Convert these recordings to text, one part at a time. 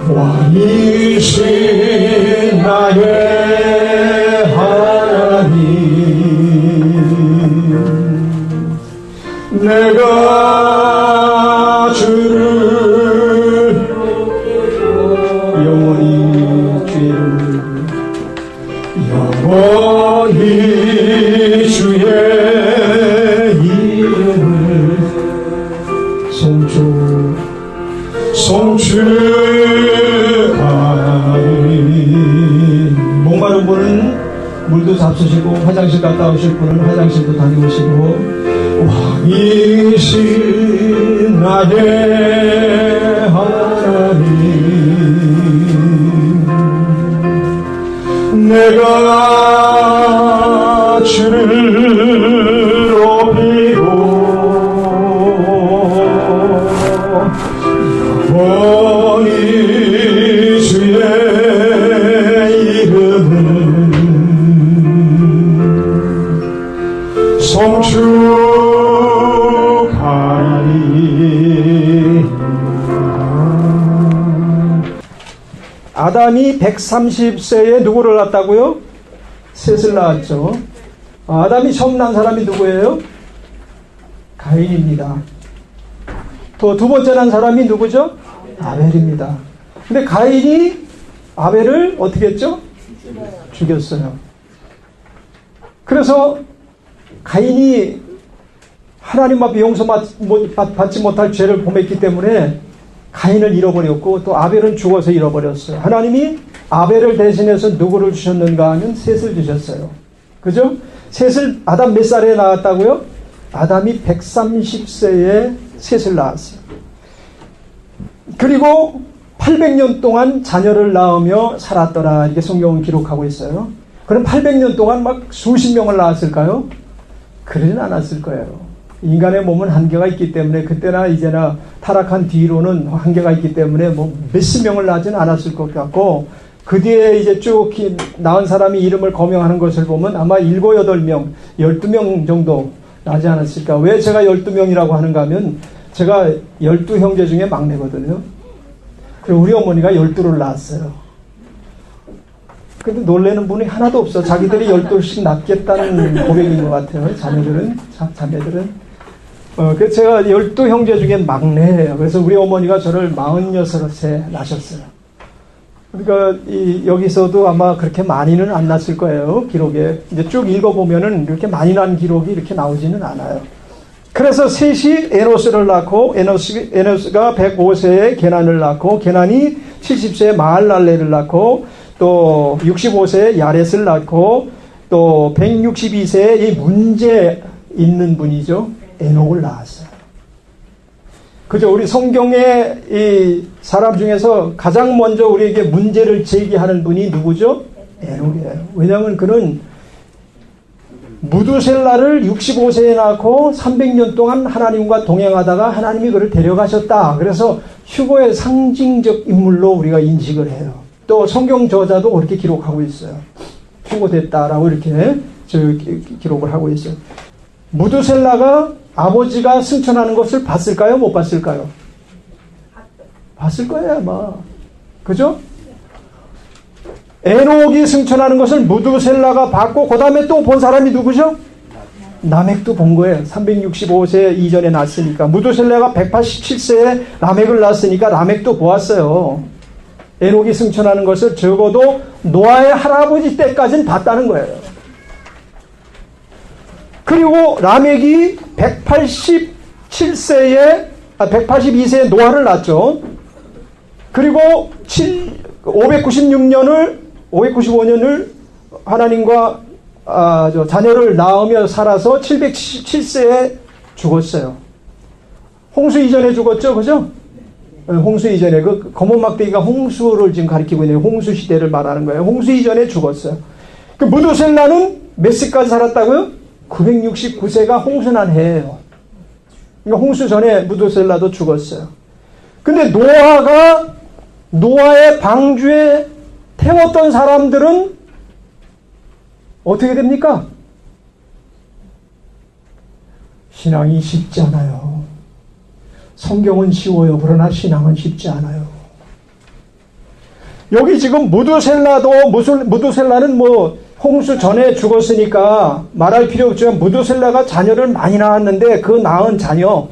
왕이신 나의 하나님, 내가 주를 영원히 주의 영원히 주의 이름을 송축하리. 목마른 분은 물도 잡수시고 화장실 갔다 오실 분은 화장실도 다녀오시고, 왕이신 나의 하나님, 내가 주를 높이고 영원히 주의 이름을 송축하리. 아담이 130세에 누구를 낳았다고요? 셋을 낳았죠. 아담이 처음 낳은 사람이 누구예요? 가인입니다. 또 두 번째 낳은 사람이 누구죠? 아벨입니다. 근데 가인이 아벨을 어떻게 했죠? 죽였어요. 그래서 가인이 하나님 앞에 용서받지 못할 죄를 범했기 때문에 가인을 잃어버렸고, 또 아벨은 죽어서 잃어버렸어요. 하나님이 아벨을 대신해서 누구를 주셨는가 하면 셋을 주셨어요. 그죠? 셋을, 아담 몇 살에 낳았다고요? 아담이 130세에 셋을 낳았어요. 그리고 800년 동안 자녀를 낳으며 살았더라, 이렇게 성경은 기록하고 있어요. 그럼 800년 동안 막 수십 명을 낳았을까요? 그러진 않았을 거예요. 인간의 몸은 한계가 있기 때문에, 그때나 이제나 타락한 뒤로는 한계가 있기 때문에 뭐 몇십 명을 낳지는 않았을 것 같고, 그 뒤에 이제 쭉 낳은 사람이 이름을 거명하는 것을 보면 아마 7, 8명, 12명 정도 나지 않았을까. 왜 제가 12명이라고 하는가 하면, 제가 12형제 중에 막내거든요. 그리고 우리 어머니가 12를 낳았어요. 근데 놀래는 분이 하나도 없어. 자기들이 12씩 낳겠다는 고백인 것 같아요. 자매들은. 그래서 제가 12형제 중에 막내예요. 그래서 우리 어머니가 저를 46세 낳으셨어요. 그러니까 여기서도 아마 그렇게 많이는 안 났을 거예요. 기록에. 이제 쭉 읽어보면은 이렇게 많이 난 기록이 이렇게 나오지는 않아요. 그래서 셋이 에노스를 낳고, 에노스가 105세에 게난을 낳고, 게난이 70세에 마할랄레를 낳고, 또 65세에 야렛을 낳고, 또 162세에 이 문제 있는 분이죠, 에녹을 낳았어요. 그죠? 우리 성경의 이 사람 중에서 가장 먼저 우리에게 문제를 제기하는 분이 누구죠? 에녹이에요. 왜냐하면 그는 무두셀라를 65세에 낳고 300년 동안 하나님과 동행하다가 하나님이 그를 데려가셨다. 그래서 휴거의 상징적 인물로 우리가 인식을 해요. 또 성경 저자도 그렇게 기록하고 있어요. 휴거됐다라고 이렇게 기록을 하고 있어요. 무두셀라가 아버지가 승천하는 것을 봤을까요? 못 봤을까요? 봤을 거예요, 아마. 그죠? 에녹이 승천하는 것을 무두셀라가 봤고, 그 다음에 또 본 사람이 누구죠? 라멕도 본 거예요. 365세 이전에 낳았으니까. 무두셀라가 187세에 라멕을 낳았으니까 라멕도 보았어요. 에녹이 승천하는 것을 적어도 노아의 할아버지 때까지는 봤다는 거예요. 그리고 라멕이 182세에 노아를 낳았죠. 그리고 595년을 하나님과 자녀를 낳으며 살아서 707세에 죽었어요. 홍수 이전에 죽었죠, 그죠? 홍수 이전에, 그 검은 막대기가 홍수를 지금 가리키고 있네요. 홍수 시대를 말하는 거예요. 홍수 이전에 죽었어요. 그 무두셀라는 몇 세까지 살았다고요? 969세가 홍수난 해예요. 그러니까 홍수 전에 무두셀라도 죽었어요. 근데 노아의 방주에 태웠던 사람들은 어떻게 됩니까? 신앙이 쉽지 않아요. 성경은 쉬워요. 그러나 신앙은 쉽지 않아요. 여기 지금 무두셀라는 뭐 홍수 전에 죽었으니까 말할 필요 없지만 무두셀라가 자녀를 많이 낳았는데 그 낳은 자녀,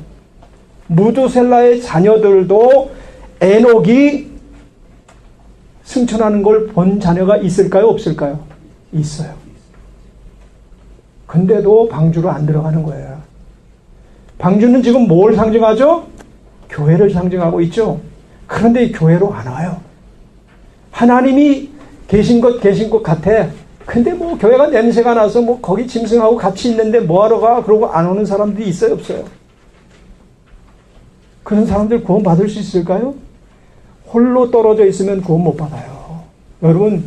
무두셀라의 자녀들도 에녹이 승천하는 걸 본 자녀가 있을까요? 없을까요? 있어요. 근데도 방주로 안 들어가는 거예요. 방주는 지금 뭘 상징하죠? 교회를 상징하고 있죠. 그런데 이 교회로 안 와요. 하나님이 계신 것 같아. 근데 뭐 교회가 냄새가 나서 뭐 거기 짐승하고 같이 있는데 뭐하러 가? 그러고 안 오는 사람들이 있어요, 없어요? 그런 사람들 구원 받을 수 있을까요? 홀로 떨어져 있으면 구원 못 받아요. 여러분,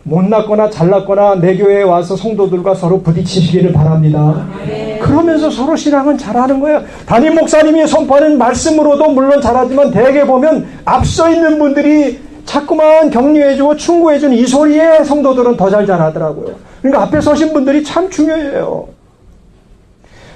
못났거나 잘났거나 내 교회에 와서 성도들과 서로 부딪히시기를 바랍니다. 그러면서 서로 신앙은 잘하는 거예요. 담임 목사님이 선포하는 말씀으로도 물론 잘하지만 대개 보면 앞서 있는 분들이 자꾸만 격려해주고 충고해주는 이 소리에 성도들은 더 잘 자라더라고요. 그러니까 앞에 서신 분들이 참 중요해요.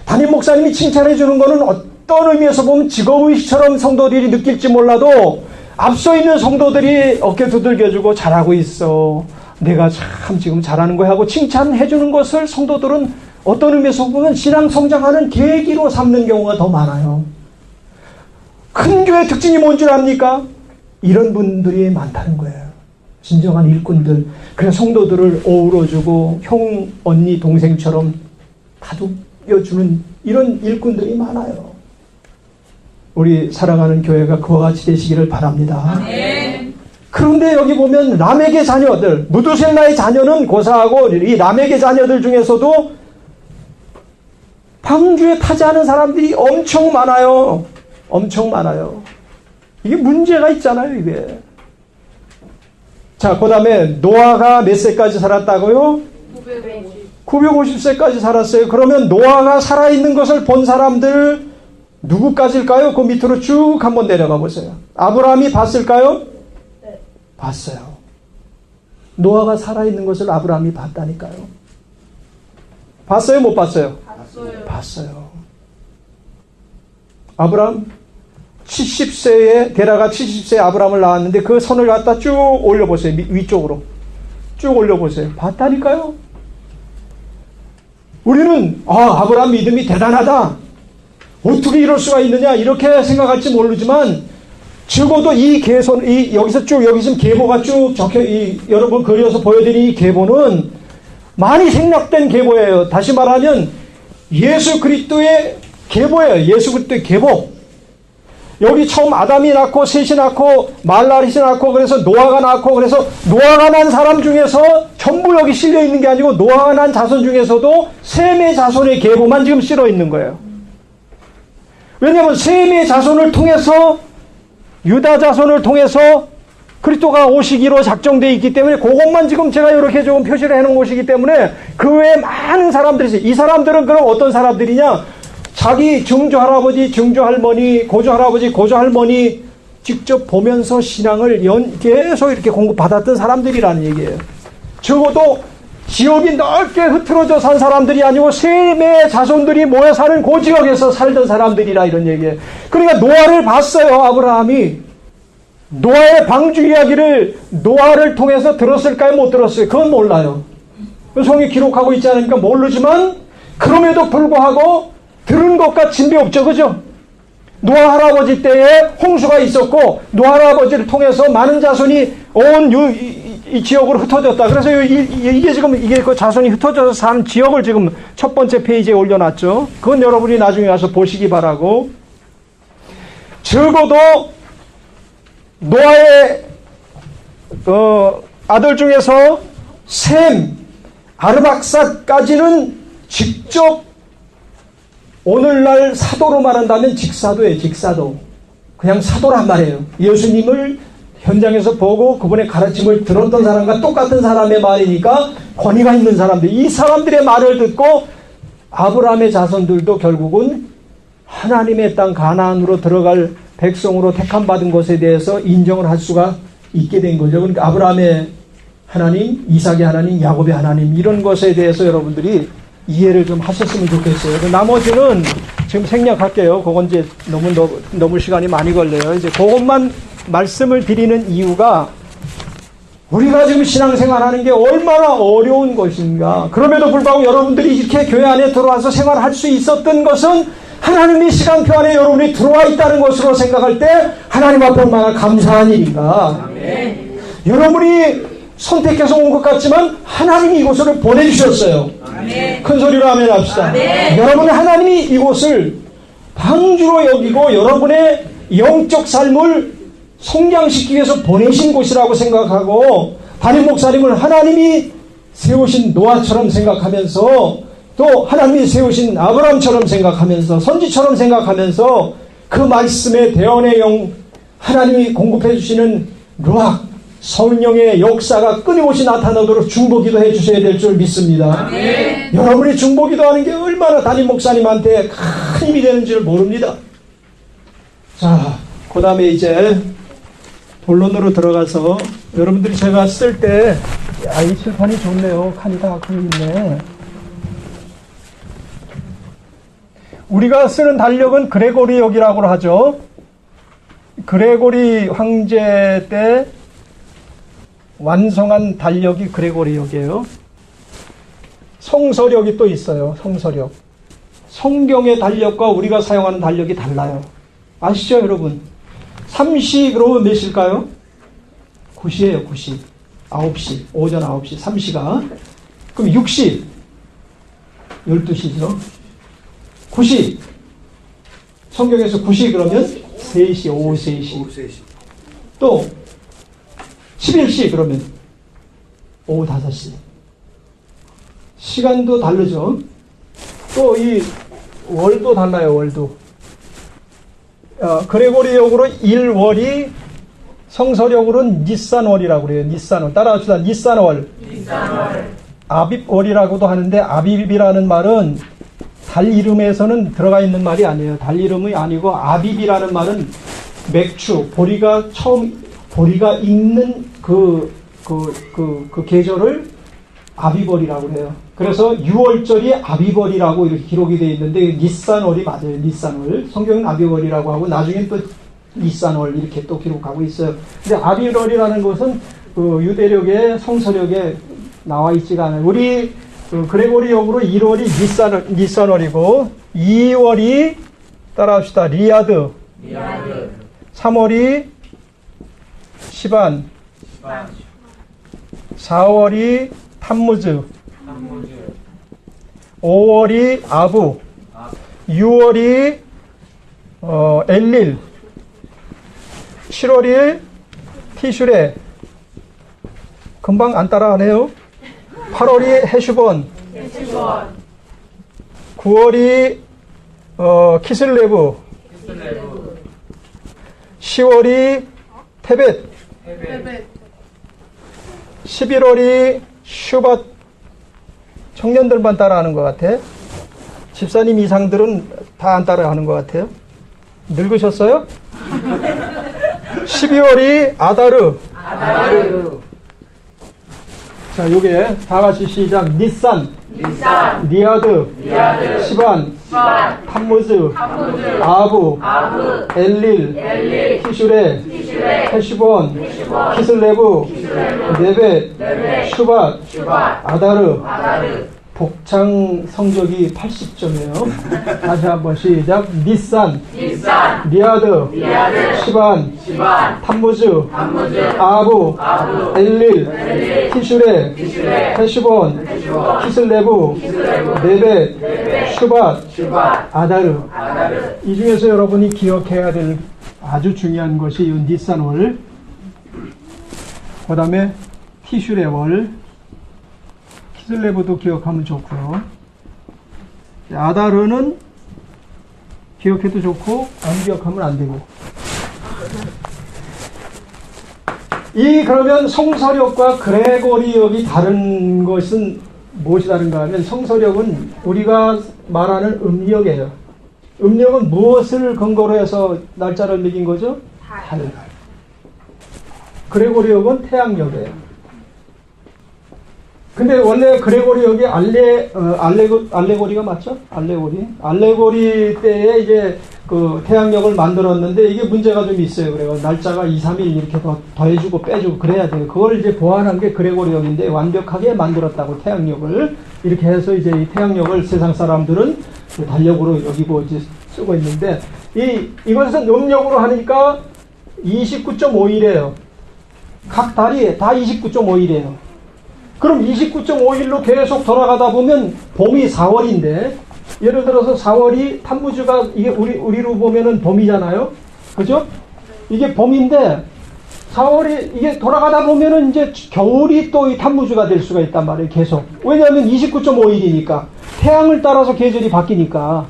담임 목사님이 칭찬해주는 거는 어떤 의미에서 보면 직업의식처럼 성도들이 느낄지 몰라도 앞서 있는 성도들이 어깨 두들겨주고 잘하고 있어. 내가 참 지금 잘하는 거야 하고 칭찬해주는 것을 성도들은 어떤 의미에서 보면 신앙 성장하는 계기로 삼는 경우가 더 많아요. 큰 교회 특징이 뭔 줄 압니까? 이런 분들이 많다는 거예요. 진정한 일꾼들. 그래서 성도들을 어우러주고 형, 언니, 동생처럼 다독여주는 이런 일꾼들이 많아요. 우리 사랑하는 교회가 그와 같이 되시기를 바랍니다. 그런데 여기 보면 라멕의 자녀들, 무두셀라의 자녀는 고사하고 이 라멕의 자녀들 중에서도 방주에 타지 않은 사람들이 엄청 많아요. 엄청 많아요. 이게 문제가 있잖아요, 이게. 자, 그 다음에 노아가 몇 세까지 살았다고요? 950세까지 살았어요. 그러면 노아가 살아있는 것을 본 사람들 누구까지일까요? 그 밑으로 쭉 한번 내려가 보세요. 아브라함이 봤을까요? 네. 봤어요. 노아가 살아있는 것을 아브라함이 봤다니까요. 봤어요? 못 봤어요? 봤어요. 봤어요. 아브라함 70세에 데라가 70세에 아브라함을 낳았는데 그 손을 갖다 쭉 올려보세요. 위쪽으로 쭉 올려보세요. 봤다니까요. 우리는 아브라함 믿음이 대단하다, 어떻게 이럴 수가 있느냐 이렇게 생각할지 모르지만 적어도 이 계선, 여기서 쭉 여기 지금 계보가 쭉 적혀 여러분 그려서 보여드린 이 계보는 많이 생략된 계보예요. 다시 말하면 예수 그리스도의 계보예요. 예수 그리스도의 계보. 여기 처음 아담이 낳고 셋이 낳고 말라리이 낳고 그래서 노아가 낳고 그래서 노아가 난 사람 중에서 전부 여기 실려 있는 게 아니고 노아가 난 자손 중에서도 셈의 자손의 계보만 지금 실어 있는 거예요. 왜냐하면 셈의 자손을 통해서 유다 자손을 통해서 그리스도가 오시기로 작정되어 있기 때문에 그것만 지금 제가 이렇게 조금 표시를 해놓은 것이기 때문에 그 외에 많은 사람들이 있어요. 이 사람들은 그럼 어떤 사람들이냐? 자기 증조할아버지, 증조할머니, 고조할아버지, 고조할머니 직접 보면서 신앙을 계속 이렇게 공급받았던 사람들이라는 얘기예요. 적어도 지역이 넓게 흐트러져 산 사람들이 아니고 셈의 자손들이 모여 사는 그 지역에서 살던 사람들이라 이런 얘기예요. 그러니까 노아를 봤어요. 아브라함이. 노아의 방주 이야기를 노아를 통해서 들었을까요? 못 들었어요? 그건 몰라요. 성경에 기록하고 있지 않으니까 모르지만 그럼에도 불구하고 들은 것과 진배 없죠. 그죠? 노아 할아버지 때에 홍수가 있었고 노아 할아버지를 통해서 많은 자손이 온 이 지역으로 흩어졌다. 그래서 이게 지금 이게 그 자손이 흩어져서 사는 지역을 지금 첫 번째 페이지에 올려놨죠. 그건 여러분이 나중에 와서 보시기 바라고. 적어도 노아의 아들 중에서 셈, 아르박사까지는 직접 오늘날 사도로 말한다면 직사도예요. 직사도. 그냥 사도란 말이에요. 예수님을 현장에서 보고 그분의 가르침을 들었던 사람과 똑같은 사람의 말이니까 권위가 있는 사람들. 이 사람들의 말을 듣고 아브라함의 자손들도 결국은 하나님의 땅 가나안으로 들어갈 백성으로 택함받은 것에 대해서 인정을 할 수가 있게 된 거죠. 그러니까 아브라함의 하나님, 이삭의 하나님, 야곱의 하나님 이런 것에 대해서 여러분들이 이해를 좀 하셨으면 좋겠어요. 나머지는 지금 생략할게요. 그건 이제 너무 시간이 많이 걸려요. 이제 그것만 말씀을 드리는 이유가 우리가 지금 신앙생활하는 게 얼마나 어려운 것인가. 그럼에도 불구하고 여러분들이 이렇게 교회 안에 들어와서 생활할 수 있었던 것은 하나님의 시간표 안에 여러분이 들어와 있다는 것으로 생각할 때 하나님 앞에 얼마나 감사한 일인가. 아멘. 여러분이 선택해서 온 것 같지만 하나님이 이곳을 보내주셨어요. 아멘. 큰 소리로 아멘 합시다. 아멘. 여러분, 하나님이 이곳을 방주로 여기고 여러분의 영적 삶을 성장시키기 위해서 보내신 곳이라고 생각하고, 담임 목사님을 하나님이 세우신 노아처럼 생각하면서, 또 하나님이 세우신 아브라함처럼 생각하면서, 선지처럼 생각하면서 그 말씀의 대언의 영, 하나님이 공급해 주시는 루악 성령의 역사가 끊임없이 나타나도록 중보기도 해주셔야 될 줄 믿습니다. 아멘. 여러분이 중보기도 하는 게 얼마나 담임 목사님한테 큰 힘이 되는지를 모릅니다. 자, 그 다음에 이제 본론으로 들어가서, 여러분들이 제가 쓸 때, 이 칠판이 좋네요. 칸이 다 갖고 있네. 우리가 쓰는 달력은 그레고리역이라고 하죠. 그레고리 황제 때 완성한 달력이 그레고리역이에요. 성서력이 또 있어요. 성서력. 성경의 달력과 우리가 사용하는 달력이 달라요. 아시죠, 여러분? 3시 그러면 몇 시일까요? 9시예요, 9시. 9시. 오전 9시. 3시가. 그럼 6시. 12시죠. 9시. 성경에서 9시 그러면 3시, 오후 3시. 또 11시 그러면 오후 5시. 시간도 다르죠. 또 이 월도 달라요. 월도. 그레고리역으로 1월이 성서력으로는 니산월이라고 그래요. 니산월. 따라합시다. 니산월. 아빕월이라고도 하는데, 아빕이라는 말은 달 이름에서는 들어가 있는 말이 아니에요. 달 이름이 아니고, 아빕이라는 말은 맥추, 보리가 익는 그 계절을 아비벌이라고 해요. 그래서 6월절이 아비벌이라고 이렇게 기록이 되어 있는데, 니산월이 맞아요. 니산월. 성경은 아비벌이라고 하고, 나중엔 또 니산월 이렇게 또 기록하고 있어요. 근데 아비벌이라는 것은 그 유대력의 성서력에 나와 있지가 않아요. 우리 그레고리역으로 1월이 니산월이고, 2월이 따라합시다. 리아드. 3월이 시반. 4월이 탐무즈. 5월이 아부. 6월이 엘릴. 7월이 티슈레. 금방 안 따라하네요. 8월이 헤슈본. 9월이 키슬레브. 10월이 테벳. 11월이 슈밧. 청년들만 따라하는 것 같아. 집사님 이상들은 다 안 따라하는 것 같아요. 늙으셨어요? 12월이 아다르. 자, 요게 다 같이 시작. 니산, 리아드, 시반, 탐무즈, 아부, 엘릴, 티슈레, 헤슈본, 키슬레브, 네벳, 슈밧, 아다르. 복창 성적이 80점이에요. 다시 한번 시작. 니산, 리아드, 시반, 탐무즈, 아부, 엘릴, 티슈레, 헤슈본, 키슬레브, 네벳, 슈밧, 아다르. 이 중에서 여러분이 기억해야 될 아주 중요한 것이 이 니산월, 그 다음에 티슈레월, 키슬레브도 기억하면 좋고요. 아다르는 기억해도 좋고 안 기억하면 안 되고. 그러면 성서력과 그레고리역이 다른 것은 무엇이 다른가 하면, 성서력은 우리가 말하는 음력이에요. 음력은 무엇을 근거로 해서 날짜를 매긴 거죠? 달. 그레고리역은 태양력이에요. 근데 원래 그레고리 여기 알레고리가 맞죠? 알레고리 때에 이제 그 태양력을 만들었는데 이게 문제가 좀 있어요. 그래요. 날짜가 2, 3일 이렇게 더해주고 빼주고 그래야 돼요. 그걸 이제 보완한 게 그레고리형인데 완벽하게 만들었다고 태양력을 이렇게 해서 이제 이 태양력을 세상 사람들은 달력으로 여기고 이제 쓰고 있는데 이것에서 음력으로 하니까 29.5일이에요. 각 달이 다 29.5일이에요. 그럼 29.5일로 계속 돌아가다 보면 봄이 4월인데 예를 들어서 4월이 탐무주가 이게 우리로 보면은 봄이잖아요. 그죠? 이게 봄인데 4월이 이게 돌아가다 보면은 이제 겨울이 또 이 탐무주가 될 수가 있단 말이에요. 계속. 왜냐하면 29.5일이니까 태양을 따라서 계절이 바뀌니까.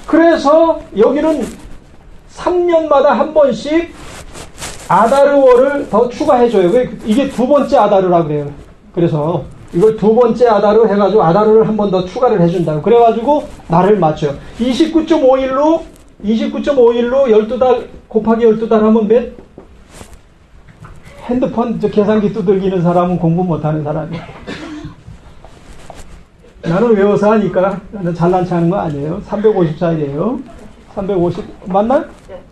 그래서 여기는 3년마다 한 번씩 아다르월을 더 추가해줘요. 이게 두 번째 아다르라 그래요. 그래서 이걸 두 번째 아다르 해가지고 아다르를 한 번 더 추가를 해준다고. 그래가지고 날을 맞춰요. 29.5일로 12달 곱하기 12달 하면 몇? 핸드폰 계산기 두들기는 사람은 공부 못하는 사람이야. 나는 외워서 하니까 나는 잘난 체 하는 거 아니에요. 354일이에요. 350 맞나?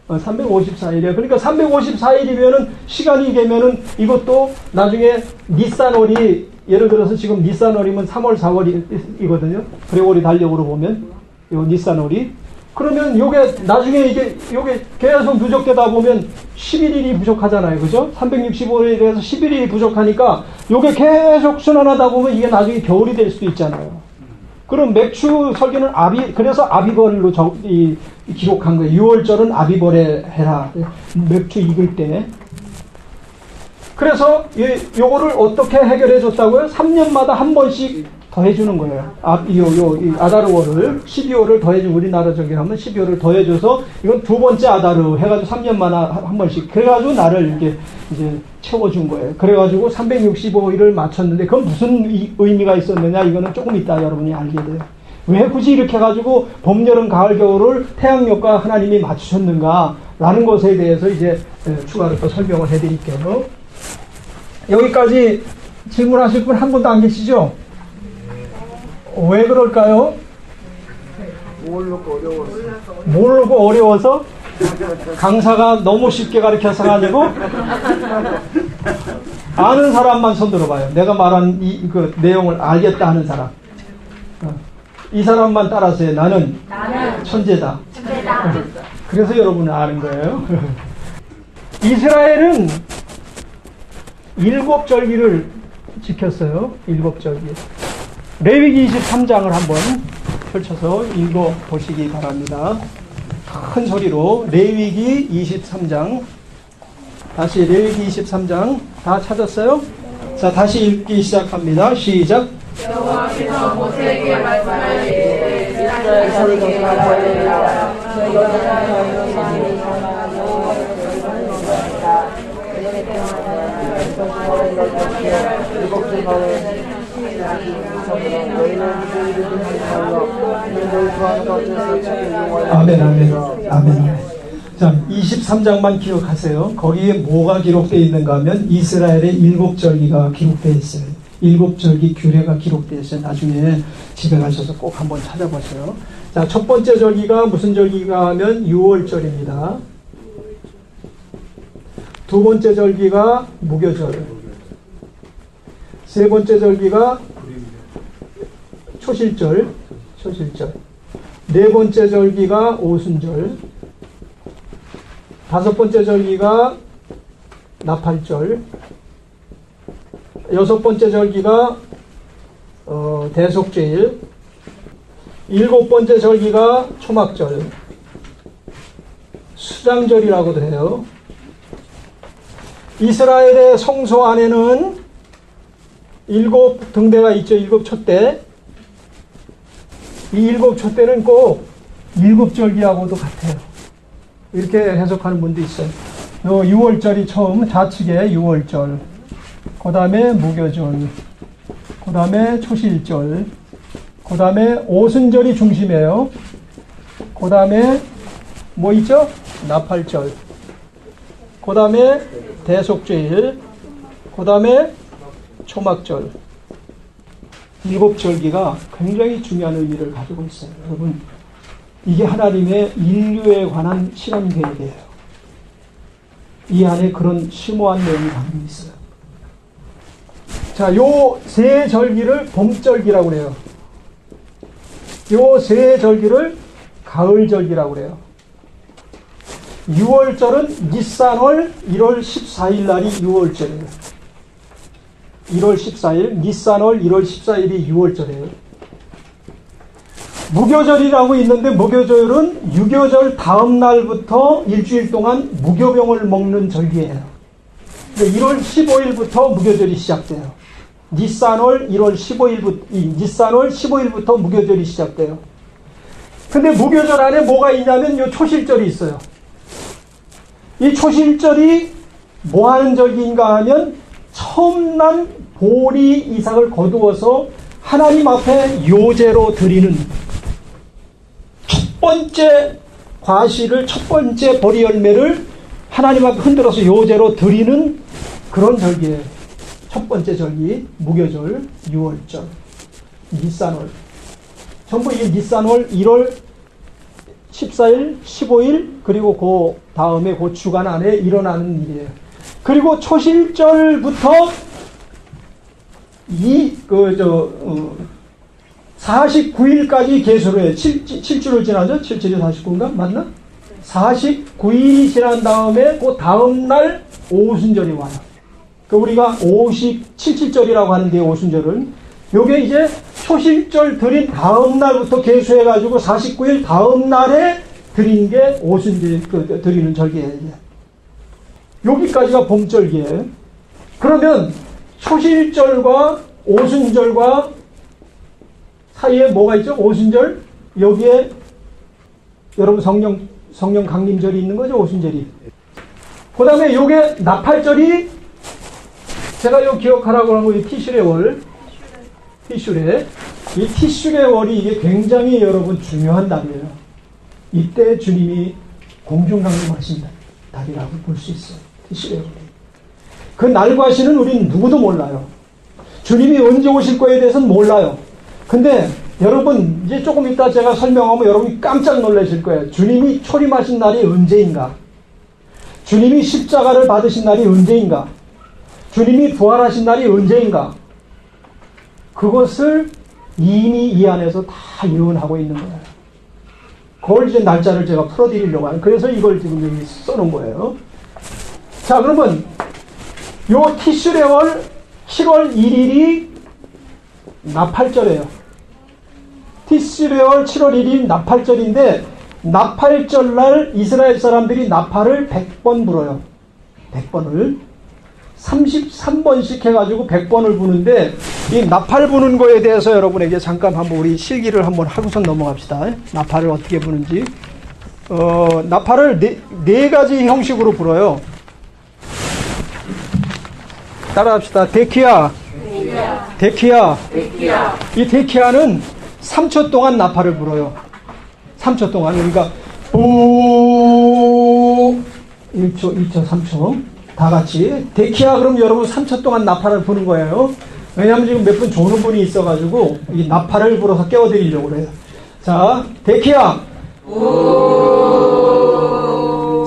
354일이에요. 그러니까 354일이면은 시간이 되면은 이것도 나중에 니산월이 예를 들어서 지금 니산월이면 3월 4월이거든요. 그레고리 달력으로 보면 요 니산월이 그러면 요게 나중에 요게 계속 누적되다 보면 11일이 부족하잖아요. 그죠? 365일에서 11일이 부족하니까 요게 계속 순환하다 보면 이게 나중에 겨울이 될 수도 있잖아요. 그럼 맥추 설계는 그래서 아비벌로 기록한 거예요. 6월절은 아비벌에 해라. 맥추 익을 때. 그래서 요거를 어떻게 해결해 줬다고요? 3년마다 한 번씩 더해주는 거예요. 아다르월을 12월을 더해주고 우리나라 저기 하면 12월을 더해줘서 이건 두 번째 아다르 해가지고 3년마다 한 번씩 그래가지고 나를 이제 채워준 거예요. 그래가지고 365일을 맞췄는데 그건 무슨 의미가 있었느냐 이거는 조금 이따 여러분이 알게 돼요. 왜 굳이 이렇게 해가지고 봄, 여름, 가을, 겨울을 태양력과 하나님이 맞추셨는가 라는 것에 대해서 이제 추가로 또 설명을 해드릴게요. 여기까지 질문하실 분 한 분도 안 계시죠? 왜 그럴까요? 모르고 어려워서? 강사가 너무 쉽게 가르쳐서 아니고 아는 사람만 손 들어봐요. 내가 말한 그 내용을 알겠다 하는 사람. 이 사람만 따라서 해. 나는 천재다. 그래서 여러분은 아는 거예요. 이스라엘은 7절기를 지켰어요. 7절기. 레위기 23장을 한번 펼쳐서 읽어보시기 바랍니다. 큰 소리로 레위기 23장 다시 레위기 23장 다 찾았어요? 자 다시 읽기 시작합니다. 시작. 여호와께서 모세에게 말씀하시되 이스라엘 자손에게 말하리라 아멘. 자, 23장만 기억하세요. 거기에 뭐가 기록되어 있는가 하면 이스라엘의 7절기가 기록되어 있어요. 7절기 규례가 기록되어 있어요. 나중에 집에 가셔서 꼭 한번 찾아보세요. 자, 첫 번째 절기가 무슨 절기가 하면 6월절입니다. 두 번째 절기가 무교절. 세 번째 절기가 초실절. 네 번째 절기가 오순절. 다섯 번째 절기가 나팔절. 여섯 번째 절기가 대속죄일. 일곱 번째 절기가 초막절. 수장절이라고도 해요. 이스라엘의 성소 안에는 7 등대가 있죠. 7 촛대. 이 7 촛대는 꼭 7절기하고도 같아요. 이렇게 해석하는 분도 있어요. 6월절이 처음 좌측에 6월절, 그 다음에 무교절, 그 다음에 초실절, 그 다음에 오순절이 중심이에요. 그 다음에 뭐 있죠? 나팔절, 그 다음에 대속죄일, 그 다음에 초막절. 일곱 절기가 굉장히 중요한 의미를 가지고 있어요. 여러분, 이게 하나님의 인류에 관한 실험 계획이에요. 이 안에 그런 심오한 내용이 담겨 있어요. 자, 요 세 절기를 봄절기라고 그래요. 요 세 절기를 가을절기라고 그래요. 6월절은 니산월 1월 14일 날이 6월절이에요. 1월 14일, 니산월 1월 14일이 6월절이에요. 무교절이라고 있는데 무교절은 유교절 다음 날부터 일주일 동안 무교병을 먹는 절기예요. 1월 15일부터 무교절이 시작돼요. 니산월 1월 15일부터, 니산월 15일부터 무교절이 시작돼요. 근데 무교절 안에 뭐가 있냐면 요 초실절이 있어요. 이 초실절이 뭐 하는 절기인가 하면 처음 난 보리 이삭을 거두어서 하나님 앞에 요제로 드리는 첫 번째 과실을, 첫 번째 보리 열매를 하나님 앞에 흔들어서 요제로 드리는 그런 절기예요. 첫 번째 절기, 무교절, 6월절, 니산월. 전부 이 니산월 1월 14일, 15일, 그리고 그 다음에 그 주간 안에 일어나는 일이에요. 그리고 초실절부터 49일까지 계수를 해요. 7주를 지나죠? 7주에 49인가? 맞나? 49일이 지난 다음에 그 다음날 오순절이 와요. 그 우리가 57절이라고 하는데 오순절은 요게 이제 초실절 드린 다음날부터 계수해가지고 49일 다음날에 드린 게 오순절 드리는 절기예요. 여기까지가 봄절기예요. 그러면 초실절과 오순절과 사이에 뭐가 있죠? 오순절, 여기에 여러분 성령 강림절이 있는 거죠? 오순절이. 그 다음에 요게 나팔절이, 제가 요 기억하라고 하고 이 티슈레 월, 티슈레, 이 티슈레 월이 이게 굉장히 여러분 중요한 날이에요. 이때 주님이 공중 강림하신 날이라고 볼 수 있어요. 티슈레 월이. 그 날과 시는 우리는 누구도 몰라요. 주님이 언제 오실 거에 대해서는 몰라요. 근데 여러분 이제 조금 이따 제가 설명하면 여러분이 깜짝 놀라실 거예요. 주님이 초림하신 날이 언제인가? 주님이 십자가를 받으신 날이 언제인가? 주님이 부활하신 날이 언제인가? 그것을 이미 이 안에서 다 예언하고 있는 거예요. 그걸 이제 날짜를 제가 풀어드리려고 하는, 그래서 이걸 지금 여기 써놓은 거예요. 자, 그러면 요 티슈레월 7월 1일이 나팔절이에요. 티슈레월 7월 1일 나팔절인데, 나팔절 날 이스라엘 사람들이 나팔을 100번 불어요. 100번을. 33번씩 해가지고 100번을 부는데, 이 나팔 부는 거에 대해서 여러분에게 잠깐 한번 우리 실기를 한번 하고선 넘어갑시다. 나팔을 어떻게 부는지. 나팔을 네 가지 형식으로 불어요. 따라합시다. 데키아. 데키아. 이 데키아는 3초 동안 나팔을 불어요. 3초 동안. 그러니까, 오, 1초, 2초, 3초. 다 같이. 데키아, 그럼 여러분 3초 동안 나팔을 부는 거예요. 왜냐하면 지금 몇 분 조는 분이 있어가지고, 이 나팔을 불어서 깨워드리려고 그래요. 자, 데키아.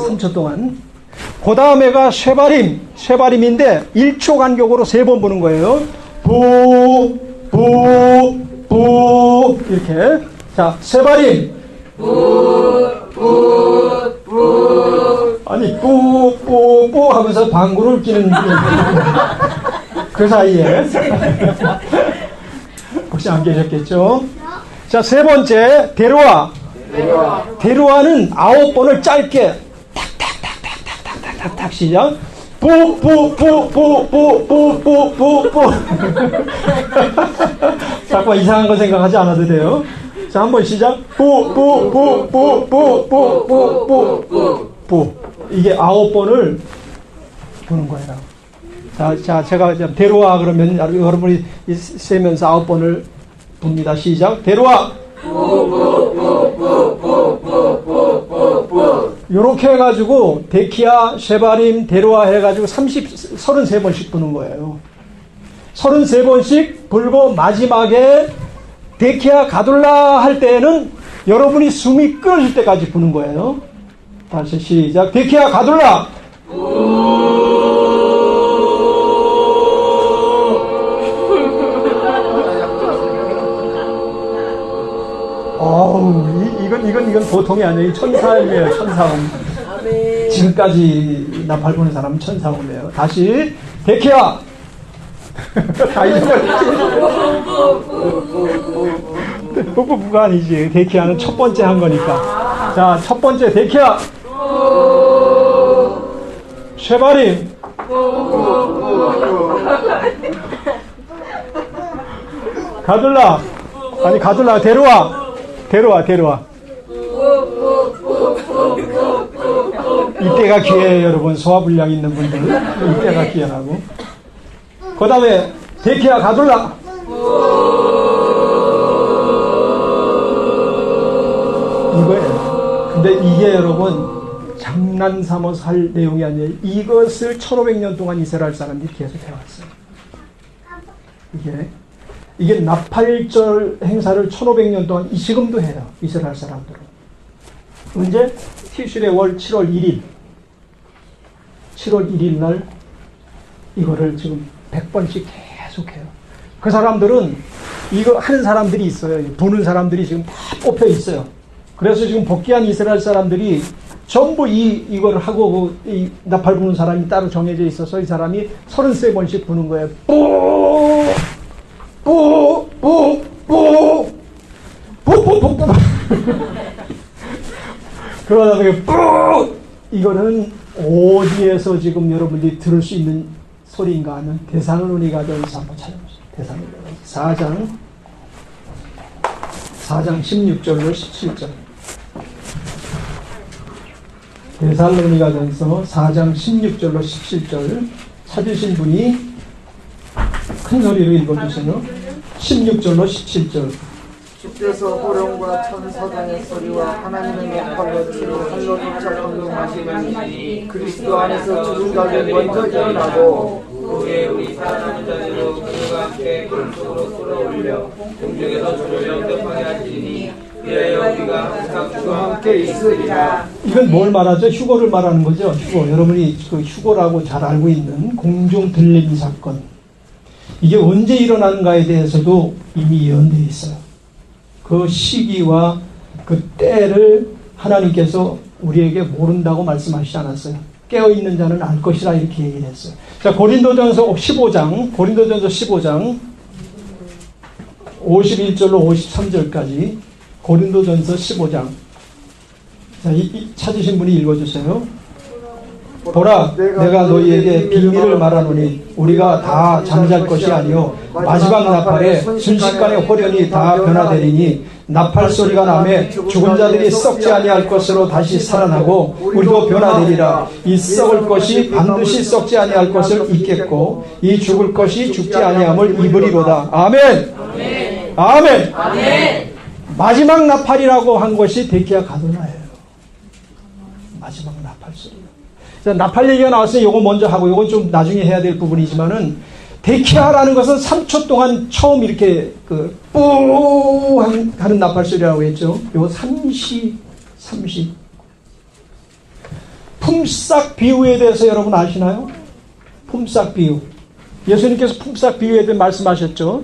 3초 동안. 그 다음에가 쉐바림인데 1초 간격으로 3번 부는 거예요. 부, 부, 부, 이렇게. 자, 쉐바림. 아니, 뿌 하면서 방구를 끼는 그 사이에. 혹시 안 계셨겠죠? 자, 세 번째, 데루아. 데루아는 9번을 짧게 탁탁탁탁탁탁탁탁 시작. 뿌. 자꾸 이상한 거 생각하지 않아도 돼요. 자, 한번 시작. 뿌. 이게 9번을 부는 거예요. 자, 제가 데루아 그러면 여러분이 세면서 9번을 붑니다. 시작. 데루아. 요렇게 해가지고 데키아, 쉐바림, 데루아 해가지고 33번씩 부는 거예요. 33번씩 불고 마지막에 데키아 가둘라 할 때에는 여러분이 숨이 끊어질 때까지 부는 거예요. 다시 시작. 데키아 가둘라. 이건 보통이 아니에요. 천사음이에요. 천사음. 지금까지 나팔 부는 사람은 천사음이에요. 다시 데키아. 다 부부가 아니지. 데키아는 첫 번째 한 거니까. 자, 첫 번째 데키아. 쉐바림. 가둘라. 아니, 가둘라. 데려와. 이때가 기회예요, 여러분. 소화불량 있는 분들. 이때가 기회라고. 그 다음에 데키아 가둘라. 이거예요. 근데 이게 여러분 장난 삼아서 할 내용이 아니에요. 이것을 1500년 동안 이스라엘 사람들이 계속 해왔어요. 이게 나팔절 행사를 1500년 동안 지금도 해요. 이스라엘 사람들은. 언제? 티슈레 월 7월 1일. 7월 1일 날 이거를 지금 100번씩 계속해요. 그 사람들은 이거 하는 사람들이 있어요. 부는 사람들이 지금 다 뽑혀 있어요. 그래서 지금 복귀한 이스라엘 사람들이 전부 이걸 하고 이 나팔 부는 사람이 따로 정해져 있어서 이 사람이 33번씩 부는 거예요. 그러다 보니 이거는 어디에서 지금 여러분들이 들을 수 있는 소리인가 하면 데살로니가 전서 한번 찾아보세요. 데살로니가 4장 16절로 17절. 데살로니가 전서 4장 16절로 17절 찾으신 분이 큰 소리로 읽어주세요. 16절로 17절. 주께서 호령과 천사장의 소리와 하나님의 나팔로 치로 할로니차 건동하시니 그리스도 안에서 죽은 자들 먼저 일어나고 그에 우리 살아남은 자들로 그와 함께 그리스도로 쏠아올려 공중에서 주를 영접하게 하시니 이래여 우리가 항상 주와 함께 있으리라. 이건 뭘 말하죠? 휴거를 말하는 거죠. 휴거. 여러분이 그 휴거라고 잘 알고 있는 공중 들림 사건. 이게 언제 일어나는가에 대해서도 이미 예언되어 있어요. 그 시기와 그 때를 하나님께서 우리에게 모른다고 말씀하시지 않았어요. 깨어있는 자는 알 것이라 이렇게 얘기를 했어요. 자, 고린도전서 15장 51절로 53절까지 고린도전서 15장. 자, 찾으신 분이 읽어주세요. 보라, 내가 너희에게 비밀을 말하노니 우리가 다 잠잘 것이 아니요 마지막 나팔에 순식간에 호련히 다 변화되리니 나팔 소리가 나매 죽은 자들이 썩지 아니할 것으로 다시 살아나고 우리도 변화되리라. 이 썩을 것이 반드시 썩지 아니할 것을 잊겠고 이 죽을 것이 죽지 아니함을 입으리로다. 아멘. 아멘. 아멘. 마지막 나팔이라고 한 것이 데키아 가돌라예요. 마지막 나팔 소리. 자, 나팔 얘기가 나왔으니 요거 먼저 하고 요건 좀 나중에 해야 될 부분이지만은 데키아라는 것은 3초 동안 처음 이렇게 뿌 하는 나팔 소리라고 했죠. 요거 삼시 품삯 비유에 대해서 여러분 아시나요? 품삯 비유. 예수님께서 품삯 비유에 대해 말씀하셨죠.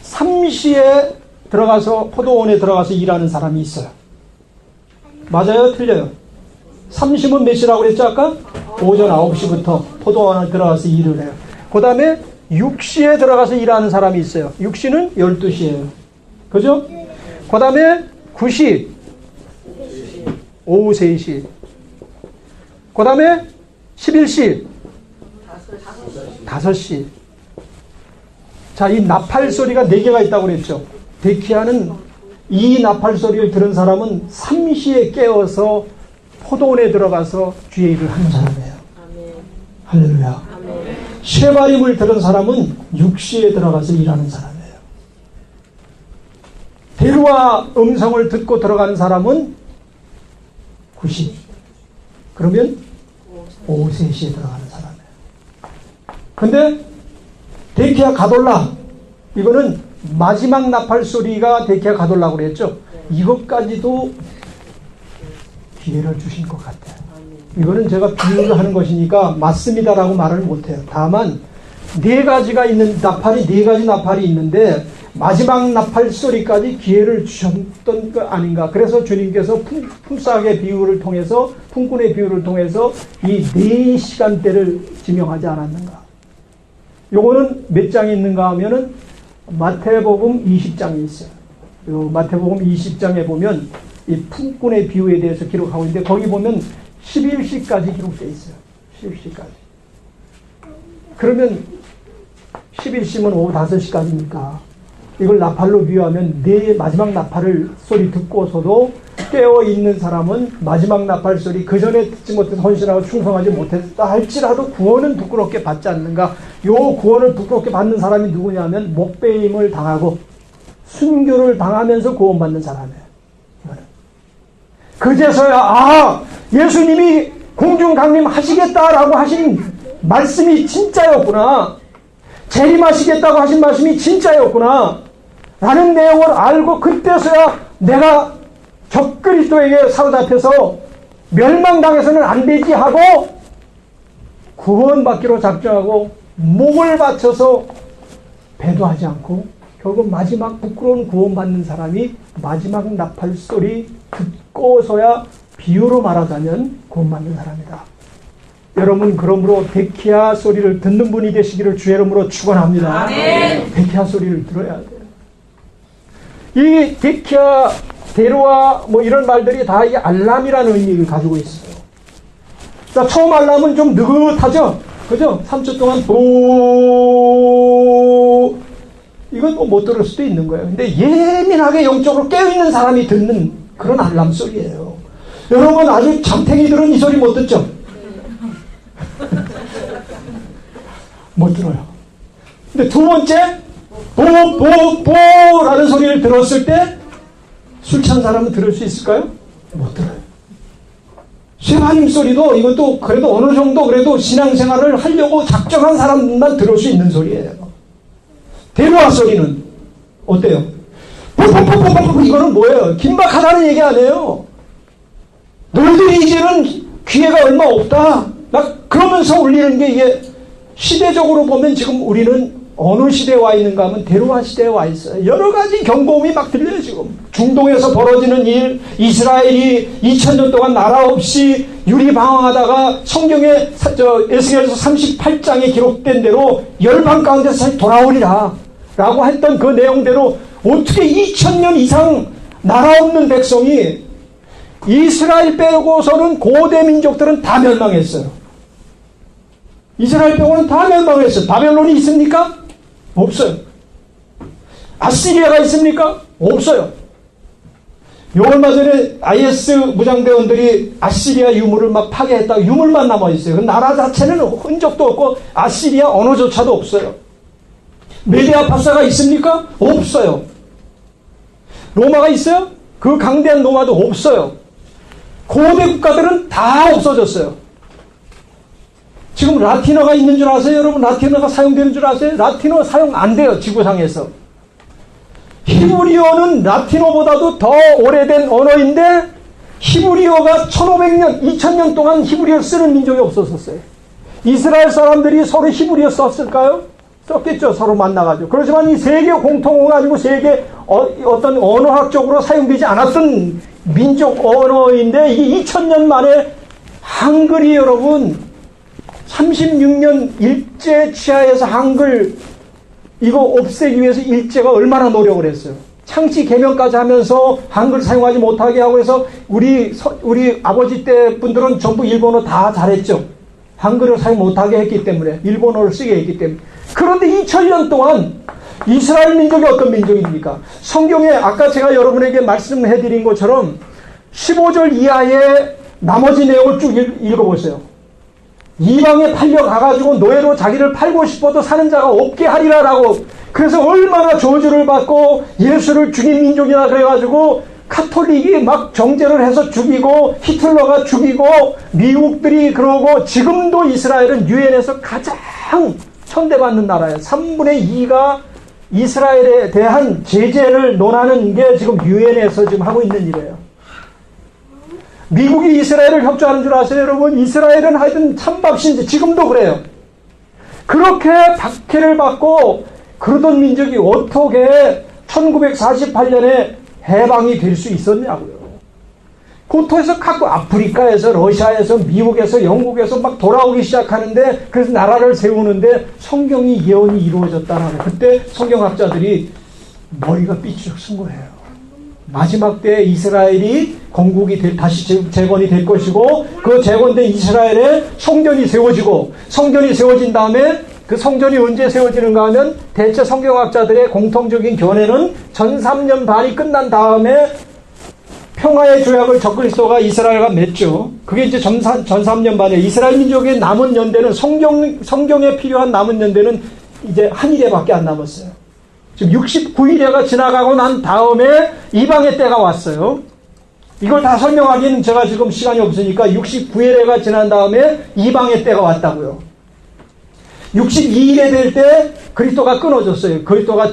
삼시에 들어가서 포도원에 들어가서 일하는 사람이 있어요. 맞아요? 틀려요? 삼시면 몇 시라고 그랬죠 아까? 오전 9시부터 포도원에 들어가서 일을 해요. 그 다음에 6시에 들어가서 일하는 사람이 있어요. 6시는 12시예요. 그죠? 그 다음에 9시 오후 3시. 그 다음에 11시 5시. 자, 이 나팔 소리가 4개가 있다고 그랬죠. 데키아는 이 나팔 소리를 들은 사람은 3시에 깨어서 포도원에 들어가서 주의 일을 하는 사람이에요. 아멘. 할렐루야. 아멘. 쉐바림을 들은 사람은 6시에 들어가서 일하는 사람이에요. 데루와 음성을 듣고 들어가는 사람은 9시. 그러면 오후 3시에 들어가는 사람이에요. 근데 데키아 가돌라, 이거는 마지막 나팔 소리가 데키아 가돌라고 그랬죠. 이것까지도 기회를 주신 것 같아요. 이거는 제가 비유를 하는 것이니까 맞습니다라고 말을 못해요. 다만 네 가지가 있는 나팔이, 네 가지 나팔이 있는데 마지막 나팔 소리까지 기회를 주셨던 거 아닌가. 그래서 주님께서 품삯의 비유를 통해서, 품꾼의 비유를 통해서 이 네 시간대를 지명하지 않았는가. 요거는 몇 장에 있는가 하면은 마태복음 20장에 있어요. 요 마태복음 20장에 보면 이 품꾼의 비유에 대해서 기록하고 있는데 거기 보면 11시까지 기록되어 있어요. 11시까지. 그러면 11시면 오후 5시까지니까 이걸 나팔로 비유하면 네 마지막 나팔을 소리 듣고서도 깨어있는 사람은 마지막 나팔 소리 그 전에 듣지 못해서 헌신하고 충성하지 못했다 할지라도 구원은 부끄럽게 받지 않는가. 요 구원을 부끄럽게 받는 사람이 누구냐면 목배임을 당하고 순교를 당하면서 구원받는 사람이에요. 그제서야 예수님이 공중 강림하시겠다라고 하신 말씀이 진짜였구나, 재림하시겠다고 하신 말씀이 진짜였구나 라는 내용을 알고, 그때서야 내가 적그리스도에게 사로잡혀서 멸망당해서는 안 되지 하고 구원받기로 작정하고 목을 바쳐서 배도하지 않고 결국 마지막 부끄러운 구원받는 사람이 마지막 나팔 소리 듣고서야 비유로 말하자면 구원받는 사람이다. 여러분, 그러므로 데키아 소리를 듣는 분이 되시기를 주의 이름으로 축원합니다. 데키아 소리를 들어야 돼요. 이 데키아, 데로아 뭐 이런 말들이 다 이 알람이라는 의미를 가지고 있어요. 자, 처음 알람은 좀 느긋하죠? 그죠? 3초 동안 보 이건 뭐 못 들을 수도 있는 거예요. 근데 예민하게 영적으로 깨어있는 사람이 듣는 그런 알람 소리예요. 여러분, 아주 잠탱이들은 이 소리 못 듣죠? 못 들어요. 근데 두 번째, 라는 소리를 들었을 때 술 취한 사람은 들을 수 있을까요? 못 들어요. 쇠바림 소리도 이것도 그래도 어느 정도 그래도 신앙생활을 하려고 작정한 사람만 들을 수 있는 소리예요. 데로아 소리는 어때요? 이거는 뭐예요? 긴박하다는 얘기 아니에요. 너희들이 이제는 기회가 얼마 없다. 그러면서 울리는 게, 이게 시대적으로 보면 지금 우리는 어느 시대에 와 있는가 하면 데로아 시대에 와 있어요. 여러 가지 경고음이 막 들려요. 지금 중동에서 벌어지는 일, 이스라엘이 2000년 동안 나라 없이 유리방황하다가 성경에 에스겔서 38장에 기록된 대로 열방 가운데서 돌아오리라 라고 했던 그 내용대로 어떻게 2000년 이상 나라 없는 백성이, 이스라엘 빼고서는 고대 민족들은 다 멸망했어요. 이스라엘 빼고는 다 멸망했어요. 바벨론이 있습니까? 없어요. 아시리아가 있습니까? 없어요. 요 얼마 전에 IS 무장대원들이 아시리아 유물을 막 파괴했다고 유물만 남아있어요. 그 나라 자체는 흔적도 없고 아시리아 언어조차도 없어요. 메디아파사가 있습니까? 없어요. 로마가 있어요? 그 강대한 로마도 없어요. 고대 국가들은 다 없어졌어요. 지금 라틴어가 있는 줄 아세요? 여러분, 라틴어가 사용되는 줄 아세요? 라틴어 사용 안 돼요, 지구상에서. 히브리어는 라틴어보다도 더 오래된 언어인데 히브리어가 1500년, 2000년 동안 히브리어 쓰는 민족이 없었어요. 이스라엘 사람들이 서로 히브리어 썼을까요? 썼겠죠, 서로 만나가지고. 그렇지만 이 세계 공통어 가지고 세계 어떤 언어학적으로 사용되지 않았던 민족 언어인데, 이게 2000년 만에 한글이, 여러분 36년 일제 치하에서 한글 이거 없애기 위해서 일제가 얼마나 노력을 했어요. 창씨 개명까지 하면서 한글 사용하지 못하게 하고 해서 우리 아버지 때 분들은 전부 일본어 다 잘했죠. 한글을 사용 못하게 했기 때문에, 일본어를 쓰게 했기 때문에. 그런데 2000년 동안 이스라엘 민족이 어떤 민족입니까? 성경에 아까 제가 여러분에게 말씀해드린 것처럼 15절 이하의 나머지 내용을 쭉 읽어보세요. 이방에 팔려가가지고 노예로 자기를 팔고 싶어도 사는 자가 없게 하리라라고. 그래서 얼마나 저주를 받고 예수를 죽인 민족이나 그래가지고 카톨릭이 막 정죄를 해서 죽이고 히틀러가 죽이고 미국들이 그러고, 지금도 이스라엘은 유엔에서 가장 천대받는 나라예요. 3분의 2가 이스라엘에 대한 제재를 논하는 게 지금 유엔에서 지금 하고 있는 일이에요. 미국이 이스라엘을 협조하는 줄 아세요, 여러분? 이스라엘은 하여튼 찬밥신지 지금도 그래요. 그렇게 박해를 받고 그러던 민족이 어떻게 1948년에 해방이 될 수 있었냐고요. 고토에서 갖고 아프리카에서 러시아에서 미국에서 영국에서 막 돌아오기 시작하는데 그래서 나라를 세우는데 성경이 예언이 이루어졌다는 거예요. 그때 성경학자들이 머리가 삐죽 쓴 거예요. 마지막 때 이스라엘이 건국이 다시 재건이 될 것이고 그 재건된 이스라엘에 성전이 세워지고 성전이 세워진 다음에 그 성전이 언제 세워지는가 하면 대체 성경학자들의 공통적인 견해는 전 3년 반이 끝난 다음에 평화의 조약을 적그리스도가 이스라엘과 맺죠. 그게 이제 전 3년 반에 이스라엘 민족의 남은 연대는 성경에 필요한 남은 연대는 이제 한 일회밖에 안 남았어요. 지금 69일회가 지나가고 난 다음에 이방의 때가 왔어요. 이걸 다 설명하기는 제가 지금 시간이 없으니까 69일회가 지난 다음에 이방의 때가 왔다고요. 62일에 될 때 그리스도가 끊어졌어요. 그리스도가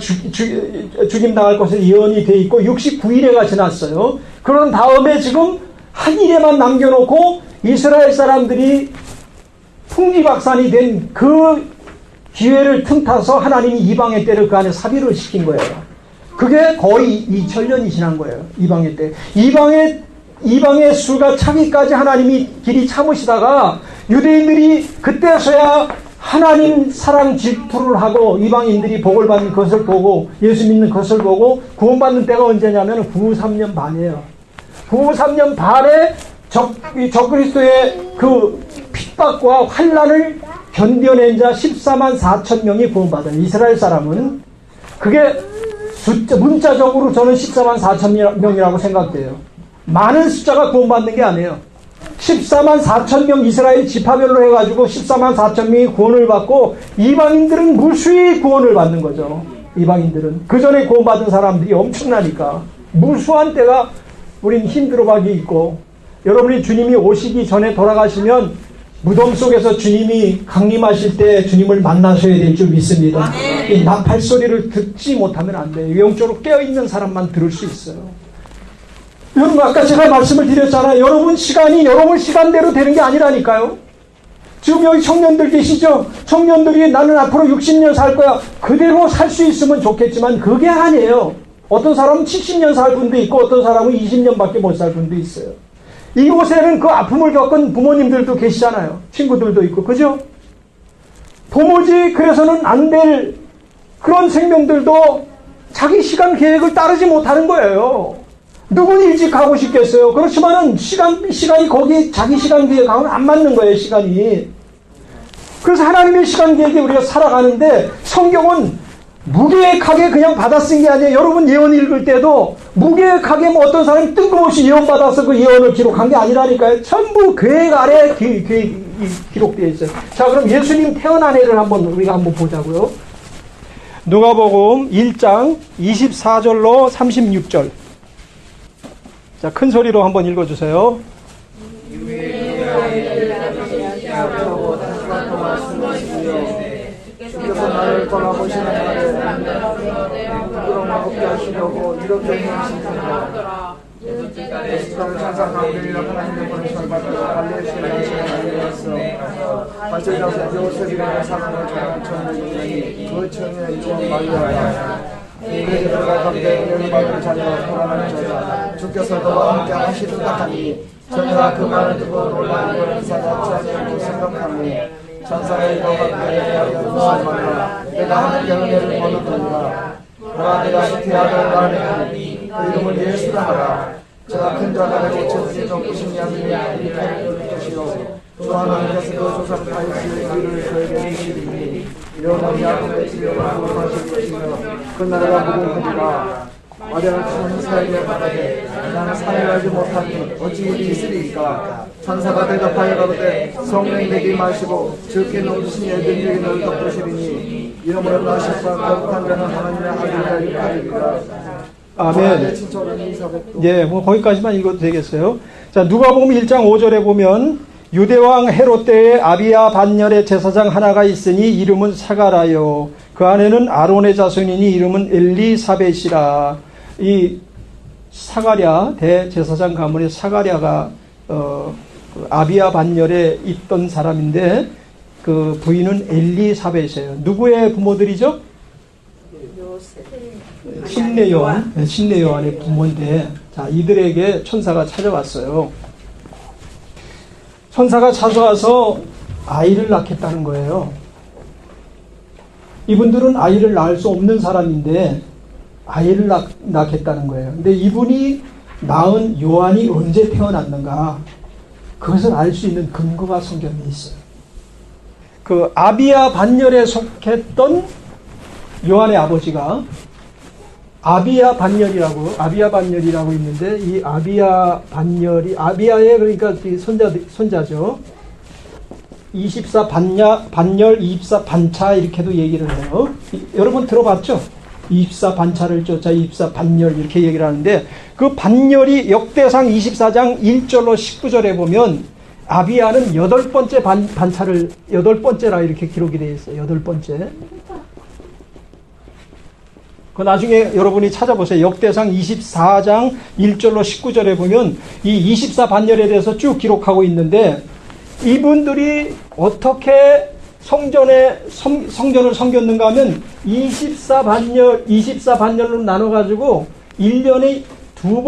죽임당할 것을 예언이 돼 있고 69일회가 지났어요. 그런 다음에 지금 한 일에만 남겨놓고 이스라엘 사람들이 풍지박산이 된 그 기회를 틈타서 하나님이 이방의 때를 그 안에 삽입을 시킨 거예요. 그게 거의 2000년이 지난 거예요. 이방의 때. 이방의 수가 차기까지 하나님이 길이 참으시다가 유대인들이 그때서야 하나님 사랑 질투를 하고 이방인들이 복을 받는 것을 보고 예수 믿는 것을 보고 구원받는 때가 언제냐면 93년 반이에요. 93년 반에 적그리스도의 그 핍박과 환난을 견뎌낸 자 14만 4천 명이 구원받은 이스라엘 사람은 그게 문자적으로 저는 14만 4천 명이라고 생각돼요. 많은 숫자가 구원받는 게 아니에요. 14만 4천 명 이스라엘 지파별로 해가지고 14만 4천 명이 구원을 받고 이방인들은 무수히 구원을 받는 거죠. 이방인들은 그 전에 구원받은 사람들이 엄청나니까 무수한 때가 우린 힘들어하기 있고 여러분이 주님이 오시기 전에 돌아가시면 무덤 속에서 주님이 강림하실 때 주님을 만나셔야 될 줄 믿습니다. 이 나팔 소리를 듣지 못하면 안 돼요. 영적으로 깨어있는 사람만 들을 수 있어요. 여러분 아까 제가 말씀을 드렸잖아요. 여러분 시간이 여러분 시간대로 되는 게 아니라니까요. 지금 여기 청년들 계시죠? 청년들이 나는 앞으로 60년 살 거야. 그대로 살 수 있으면 좋겠지만 그게 아니에요. 어떤 사람은 70년 살 분도 있고 어떤 사람은 20년밖에 못 살 분도 있어요. 이곳에는 그 아픔을 겪은 부모님들도 계시잖아요. 친구들도 있고 그죠? 도무지 그래서는 안 될 그런 생명들도 자기 시간 계획을 따르지 못하는 거예요. 누군 일찍 가고 싶겠어요. 그렇지만은 시간이 거기 자기 시간 계획하고는 안 맞는 거예요, 시간이. 그래서 하나님의 시간 계획에 우리가 살아가는데 성경은 무계획하게 그냥 받아 쓴 게 아니에요. 여러분 예언 읽을 때도 무계획하게 뭐 어떤 사람이 뜬금없이 예언 받아서 그 예언을 기록한 게 아니라니까요. 전부 계획 아래 기록되어 있어요. 자, 그럼 예수님 태어난 해를 우리가 한번 보자고요. 누가복음 1장 24절로 36절. 자, 큰 소리로 한번 읽어주세요. 주께서 나를 떠나보시는 날에 부끄러움 없게 하시려고 이렇게 행하시니라. 예수를 천사 가브리엘이 하나님의 권세를 받아 갈릴리에 알려졌어. 발전자서 요셉이라는 사람을 전한 청년이 그 청년의 이름은 마리아라. 그의 들어가 가운데 열받은 자녀가 불안한 자라. 주께서 너와 함께 하시리라 하니 전혀가 그 말을 듣고 놀라 이거는 사자처럼 생각하니 천사가 너가 그에 대하여 무슨 말이라. 내가 하나님의 은혜를 거두느니라. 그러나 내가 그 아들을 낳으니 그 이름을 예수라 하라. 저가 큰 자가 고쳐주신 정부신 양들이 이리카를 이룰 것이요 또 하나님께서 그 조상 다윗의 길을 그에게 주시리니 이러한 야곱의 집에 거룩하실 것이며 그 나라가 무궁하리라. 아래가 천사에게 말하되 나는 산을 알지 못하니 어찌 일이 있으리까. 천사가 대답하여 가로되 성령 내게 마시고 주께 넘치신 애들에게 너를 덮으시리니 이러므로 나시과 거룩한 자는 하나님의 아들이라 일컬으리라. 아멘. 예, 뭐 거기까지만 읽어도 되겠어요. 자, 누가복음 1장 5절에 보면 유대왕 헤롯 때에 아비야 반열의 제사장 하나가 있으니 이름은 사가라요. 그 안에는 아론의 자손이니 이름은 엘리사벳이라. 이 사가랴 대제사장 가문의 사가랴가 아비야 반열에 있던 사람인데 그 부인은 엘리사벳이에요. 누구의 부모들이죠? 신내 요한의 부모인데, 자, 이들에게 천사가 찾아왔어요. 천사가 찾아와서 아이를 낳겠다는 거예요. 이분들은 아이를 낳을 수 없는 사람인데 아이를 낳겠다는 거예요. 근데 이분이 낳은 요한이 언제 태어났는가, 그것을 알 수 있는 근거가 성경에 있어요. 그 아비야 반열에 속했던 요한의 아버지가 아비야 반열이라고 있는데, 이 아비야 반열이 아비야의 그러니까 손자죠. 24 반열, 24 반차 이렇게도 얘기를 해요. 여러분 들어봤죠? 24 반차를 쫓아 24 반열 이렇게 얘기를 하는데, 그 반열이 역대상 24장 1절로 19절에 보면 아비야는 8번째 반차를 8번째라 이렇게 기록이 되어 있어요. 8번째. 그 나중에 여러분이 찾아보세요. 역대상 24장 1절로 19절에 보면 이 24 반열에 대해서 쭉 기록하고 있는데, 이분들이 어떻게 성전을 섬겼는가 하면 24 반열로 나눠가지고 1년에 두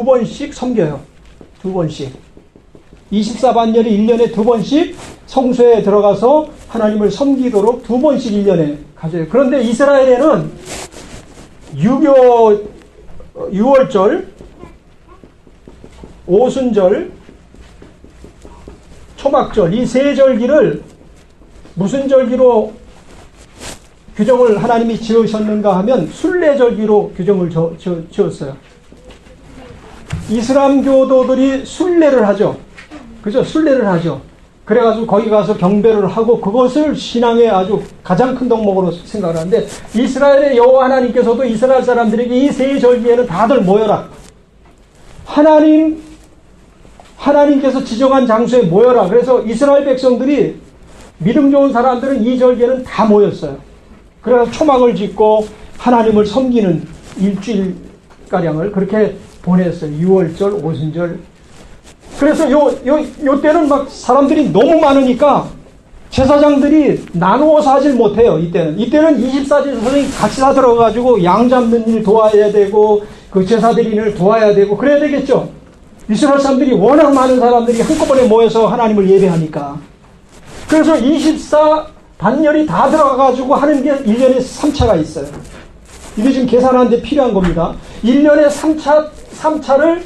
번씩 섬겨요. 2번씩. 24 반열이 1년에 2번씩 성소에 들어가서 하나님을 섬기도록 2번씩 1년에 가져요. 그런데 이스라엘에는 유월절, 오순절, 초막절, 이 세 절기를 무슨 절기로 규정을 하나님이 지으셨는가 하면 순례절기로 규정을 지었어요. 이슬람 교도들이 순례를 하죠. 그죠? 순례를 하죠. 그래가지고 거기 가서 경배를 하고 그것을 신앙의 아주 가장 큰 덕목으로 생각을 하는데, 이스라엘의 여호와 하나님께서도 이스라엘 사람들에게 이 세 절기에는 다들 모여라. 하나님께서 지정한 장소에 모여라. 그래서 이스라엘 백성들이, 믿음 좋은 사람들은 이 절기에는 다 모였어요. 그래서 초막을 짓고 하나님을 섬기는 일주일가량을 그렇게 보냈어요. 6월절, 오순절. 그래서 요 때는 막 사람들이 너무 많으니까 제사장들이 나누어서 하질 못해요. 이때는 24제사장이 같이 다 들어가가지고 양 잡는 일 도와야 되고, 그 제사 드리는 일 도와야 되고 그래야 되겠죠. 이스라엘 사람들이 워낙 많은 사람들이 한꺼번에 모여서 하나님을 예배하니까. 그래서 24 반열이 다 들어가가지고 하는 게 1년에 3차가 있어요. 이게 지금 계산하는데 필요한 겁니다. 1년에 3차를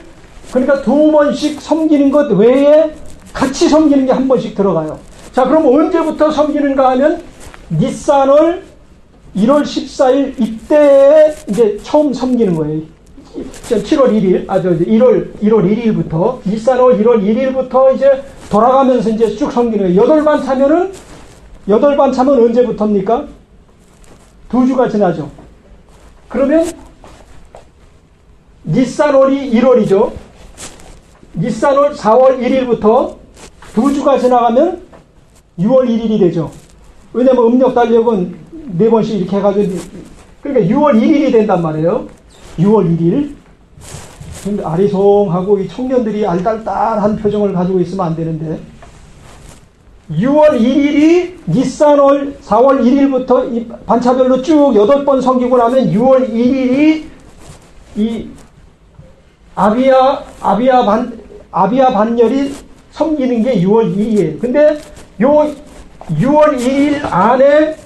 그러니까 2번씩 섬기는 것 외에 같이 섬기는 게 한 번씩 들어가요. 자, 그럼 언제부터 섬기는가 하면 니산월 1월 14일 이때에 이제 처음 섬기는 거예요. 7월 1일, 1월 1일부터, 니산월 1월 1일부터 이제 돌아가면서 이제 쭉 섬기는 거예요. 8반 차면 언제부터입니까? 2주가 지나죠. 그러면 니산월이 1월이죠. 니산월 4월 1일부터 2주가 지나가면 6월 1일이 되죠. 왜냐면 음력 달력은 4번씩 이렇게 해가지고, 그러니까 6월 1일이 된단 말이에요. 6월 1일. 근데 아리송하고 이 청년들이 알딸딸한 표정을 가지고 있으면 안 되는데, 6월 1일이 니산월 4월 1일부터 이 반차별로 쭉 8번 섬기고 나면 6월 1일이 이 아비야 반열이 섬기는 게 6월 2일이에요. 근데 요 6월 2일 안에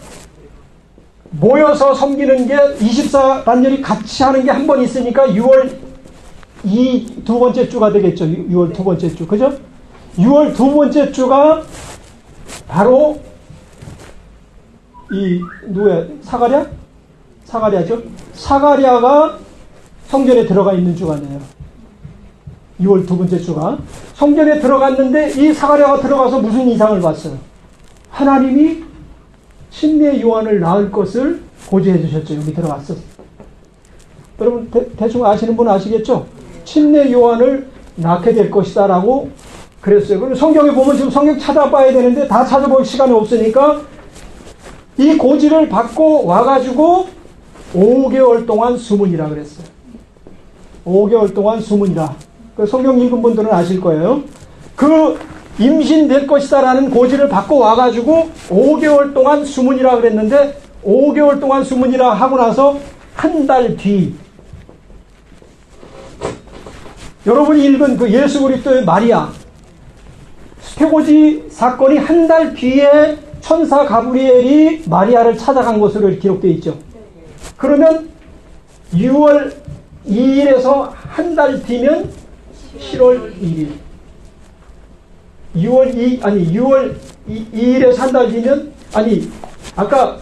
모여서 섬기는 게 24 반열이 같이 하는 게 한 번 있으니까 6월 두 번째 주가 되겠죠. 6월 두 번째 주. 그죠? 6월 두 번째 주가 바로 누구야? 사가랴죠? 사가랴가 성전에 들어가 있는 주간이에요. 6월 두 번째 주가. 성전에 들어갔는데 이 사가랴가 들어가서 무슨 이상을 봤어요? 하나님이 침례 요한을 낳을 것을 고지해 주셨죠. 여기 들어갔어. 여러분 대충 아시는 분 아시겠죠? 침례 요한을 낳게 될 것이다 라고 그랬어요. 그럼 성경에 보면 지금 성경 찾아봐야 되는데 다 찾아볼 시간이 없으니까 이 고지를 받고 와가지고 5개월 동안 수문이라 그랬어요. 5개월 동안 수문이라. 그 성경 읽은 분들은 아실 거예요. 그 임신될 것이다라는 고지를 받고 와가지고 5개월 동안 수문이라 그랬는데 5개월 동안 수문이라 하고 나서 한 달 뒤 여러분이 읽은 그 예수 그리스도의 마리아 수태고지 사건이 한 달 뒤에 천사 가브리엘이 마리아를 찾아간 것으로 기록되어 있죠. 그러면 6월 2일에서 한 달 뒤면 7월 1일. 6월 2일에서 한 달 뒤면, 아까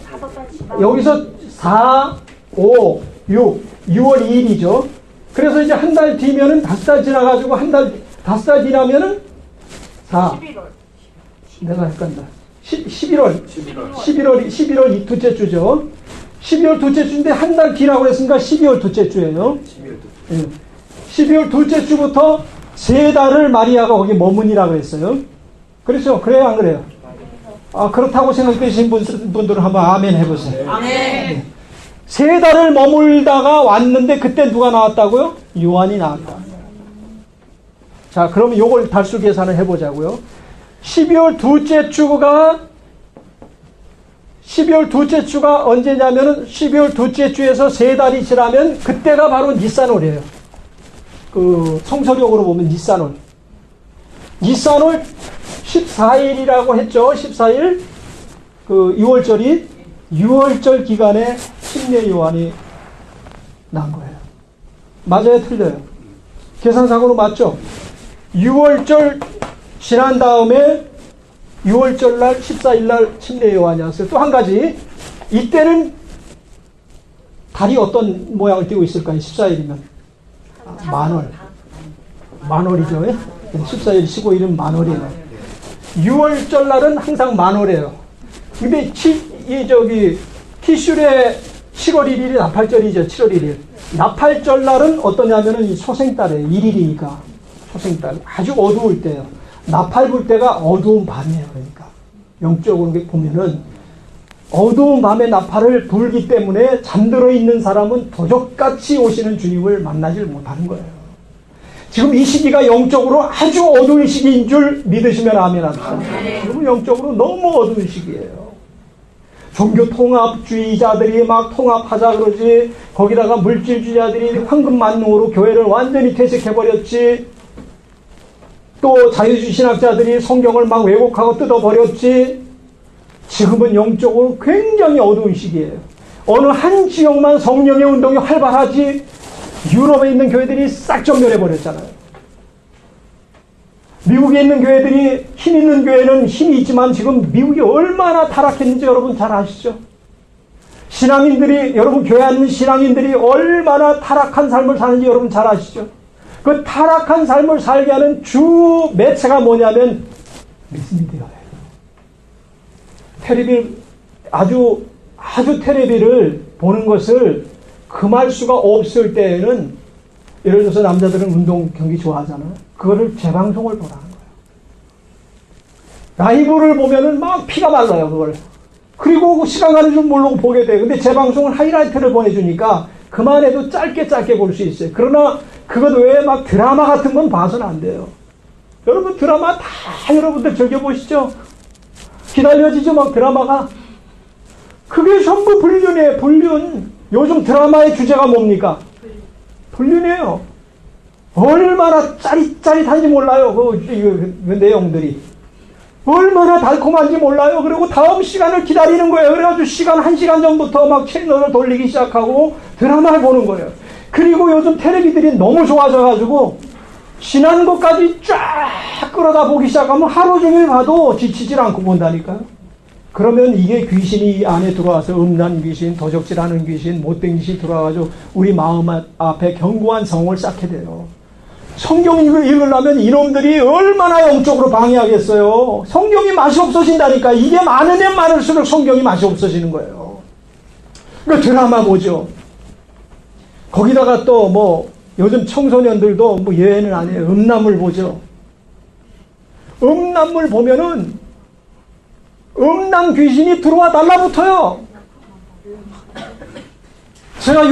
여기서 4, 5, 6, 6월 2일이죠. 그래서 이제 한 달 뒤면은 5달 지나가지고 5달 지나면은 내가 헷갈린다. 11월 둘째 주죠. 12월 둘째 주인데 한 달 뒤라고 했으니까 12월 둘째 주예요. 12월 둘째 주부터 3달을 마리아가 거기 머무니라고 했어요. 그렇죠? 그래요, 안 그래요? 그렇다고 생각되신 분들은 한번 아멘 해보세요. 아멘. 3달을 머물다가 왔는데 그때 누가 나왔다고요? 요한이 나왔다. 자, 그러면 요걸 달수 계산을 해보자고요. 12월 둘째 주가 언제냐면은 12월 둘째 주에서 3달이 지나면 그때가 바로 니산월이에요. 그 성서력으로 보면 니산월. 니산월 14일이라고 했죠. 14일. 그 6월절 기간에 침례 요한이 난 거예요. 맞아요, 틀려요? 계산상으로 맞죠? 6월절 지난 다음에 6월절 날 14일 날 침례 요한이 왔어요. 또 한 가지, 이때는 달이 어떤 모양을 띠고 있을까요? 14일이면 만월이죠. 14일 15일은 만월이에요. 6월절 날은 항상 만월이에요. 근데 티슐의 7월 1일이 나팔절이죠. 7월 1일. 나팔절 날은 어떠냐면은 이 소생달이에요. 1일이니까. 소생달. 아주 어두울 때예요. 나팔 불 때가 어두운 밤이에요. 그러니까. 영적으로 보면은 어두운 밤에 나팔을 불기 때문에 잠들어 있는 사람은 도적같이 오시는 주님을 만나질 못하는 거예요. 지금 이 시기가 영적으로 아주 어두운 시기인 줄 믿으시면 아멘 합시다. 지금 영적으로 너무 어두운 시기예요. 종교 통합주의자들이 막 통합하자 그러지, 거기다가 물질주의자들이 황금 만능으로 교회를 완전히 퇴색해버렸지, 또 자유주의 신학자들이 성경을 막 왜곡하고 뜯어버렸지. 지금은 영적으로 굉장히 어두운 시기예요. 어느 한 지역만 성령의 운동이 활발하지, 유럽에 있는 교회들이 싹 전멸해버렸잖아요. 미국에 있는 교회들이, 힘 있는 교회는 힘이 있지만 지금 미국이 얼마나 타락했는지 여러분 잘 아시죠? 신앙인들이, 여러분 교회 앉는 신앙인들이 얼마나 타락한 삶을 사는지 여러분 잘 아시죠? 그 타락한 삶을 살게 하는 주 매체가 뭐냐면 미디어예요. 텔레비, 아주 텔레비를 보는 것을 금할 수가 없을 때에는, 예를 들어서 남자들은 운동 경기 좋아하잖아요. 그거를 재방송을 보라는 거예요. 라이브를 보면은 막 피가 말라요, 그걸. 그리고 시간 가는 줄 모르고 보게 돼요. 근데 재방송은 하이라이트를 보내주니까 그만해도 짧게 볼 수 있어요. 그러나 그것 외에 막 드라마 같은 건 봐서는 안 돼요. 여러분 드라마 다 여러분들 즐겨보시죠? 기다려지죠, 막 드라마가. 그게 전부 불륜이에요, 불륜. 요즘 드라마의 주제가 뭡니까? 불륜이에요. 얼마나 짜릿짜릿한지 몰라요. 그 내용들이. 얼마나 달콤한지 몰라요. 그리고 다음 시간을 기다리는 거예요. 그래가지고 시간 1시간 전부터 막 채널을 돌리기 시작하고 드라마를 보는 거예요. 그리고 요즘 텔레비들이 너무 좋아져가지고 지난 것까지 쫙 끌어다 보기 시작하면 하루 종일 봐도 지치질 않고 본다니까요. 그러면 이게 귀신이 이 안에 들어와서 음란 귀신, 도적질하는 귀신, 못된 귀신 들어와가지고 우리 마음 앞에 견고한 성을 쌓게 돼요. 성경 읽으려면 이놈들이 얼마나 영적으로 방해하겠어요. 성경이 맛이 없어진다니까. 이게 많으면 많을수록 성경이 맛이 없어지는 거예요. 그러니까 드라마 보죠. 거기다가 또 요즘 청소년들도 예외는 아니에요. 음란물 보죠. 음란물 보면은 음란 귀신이 들어와 달라붙어요. 제가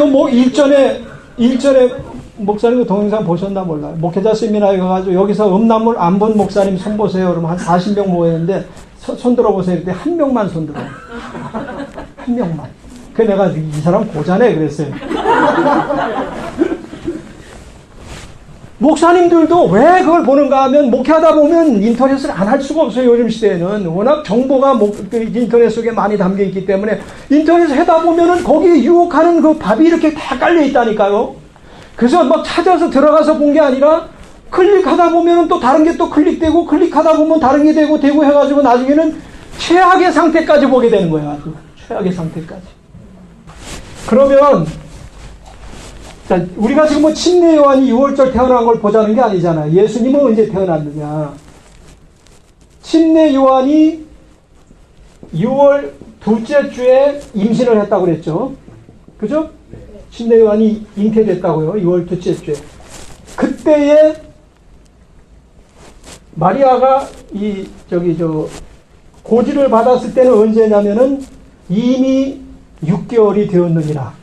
일전에 목사님 동영상 보셨나 몰라요. 목회자 세미나에 가가지고 여기서 음란물 안 본 목사님 손 보세요. 그러면 한 40명 모였는데 손 들어보세요. 그때 한 명만 손 들어요. 한 명만. 그 내가 이 사람 고자네 그랬어요. 목사님들도 왜 그걸 보는가 하면 목회하다 보면 인터넷을 안 할 수가 없어요. 요즘 시대에는 워낙 정보가 인터넷 속에 많이 담겨 있기 때문에 인터넷을 하다 보면은 거기에 유혹하는 그 밥이 이렇게 다 깔려 있다니까요. 그래서 막 찾아서 들어가서 본 게 아니라 클릭하다 보면은 또 다른 게 또 클릭되고 클릭하다 보면 다른 게 되고 해가지고 나중에는 최악의 상태까지 보게 되는 거예요. 아주 최악의 상태까지. 그러면 자, 우리가 지금 뭐 침례 요한이 6월절 태어난 걸 보자는 게 아니잖아요. 예수님은 언제 태어났느냐. 침례 요한이 6월 둘째 주에 임신을 했다고 그랬죠. 그죠? 침례 요한이 잉태됐다고요. 6월 둘째 주에. 그때에 마리아가 고지를 받았을 때는 언제냐면은 이미 6개월이 되었느니라.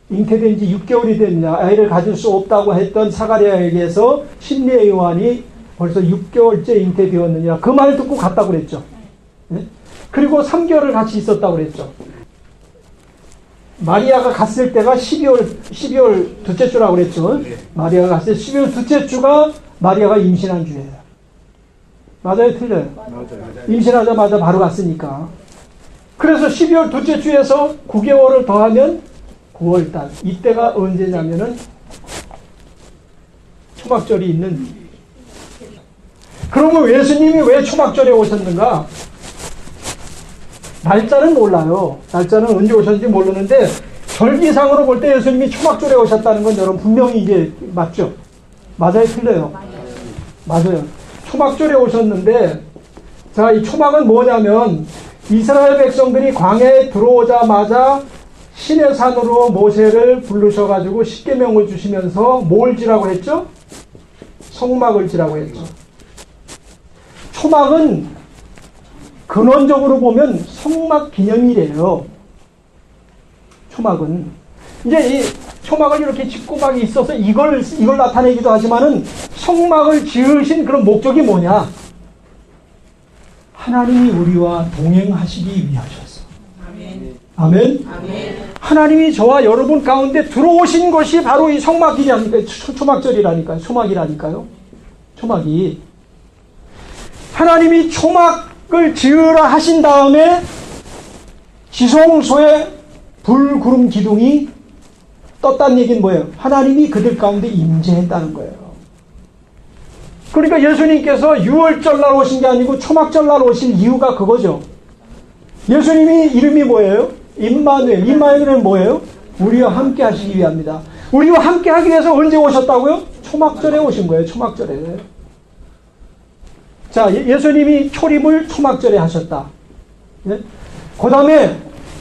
잉태된 지 6개월이 됐냐, 아이를 가질 수 없다고 했던 사가랴에게서 침례 요한이 벌써 6개월째 잉태되었느냐, 그 말 듣고 갔다고 그랬죠. 네? 그리고 3개월을 같이 있었다고 그랬죠. 마리아가 갔을 때가 12월 둘째 주라고 그랬죠. 마리아가 갔을 때 12월 둘째 주가 마리아가 임신한 주예요. 맞아요? 틀려요? 맞아요. 임신하자마자 바로 갔으니까. 그래서 12월 둘째 주에서 9개월을 더하면 9월달. 이때가 언제냐면은 초막절이 있는. 그러면 예수님이 왜 초막절에 오셨는가? 날짜는 몰라요. 날짜는 언제 오셨는지 모르는데 절기상으로 볼 때 예수님이 초막절에 오셨다는 건 여러분 분명히 이제 맞죠? 맞아요? 틀려요? 맞아요. 초막절에 오셨는데, 자, 이 초막은 뭐냐면 이스라엘 백성들이 광야에 들어오자마자 신의 산으로 모세를 부르셔가지고 십계명을 주시면서 뭘 지라고 했죠? 성막을 지라고 했죠. 초막은 근원적으로 보면 성막 기념이래요. 초막은. 이제 이 초막을 이렇게 짓고 막 있어서 이걸 나타내기도 하지만은 성막을 지으신 그런 목적이 뭐냐? 하나님이 우리와 동행하시기 위하셨어. 아멘. 아멘. 하나님이 저와 여러분 가운데 들어오신 것이 바로 이 성막이라니까요. 초막절이라니까요. 초막이라니까요. 초막이. 하나님이 초막을 지으라 하신 다음에 지성소에 불, 구름, 기둥이 떴다는 얘기는 뭐예요? 하나님이 그들 가운데 임재했다는 거예요. 그러니까 예수님께서 6월절 날 오신 게 아니고 초막절 날 오신 이유가 그거죠. 예수님이 이름이 뭐예요? 임마누엘. 임마누엘은 뭐예요? 우리와 함께 하시기 위함이다. 우리와 함께 하기 위해서 언제 오셨다고요? 초막절에 오신 거예요. 초막절에. 자, 예수님이 초림을 초막절에 하셨다. 네? 그 다음에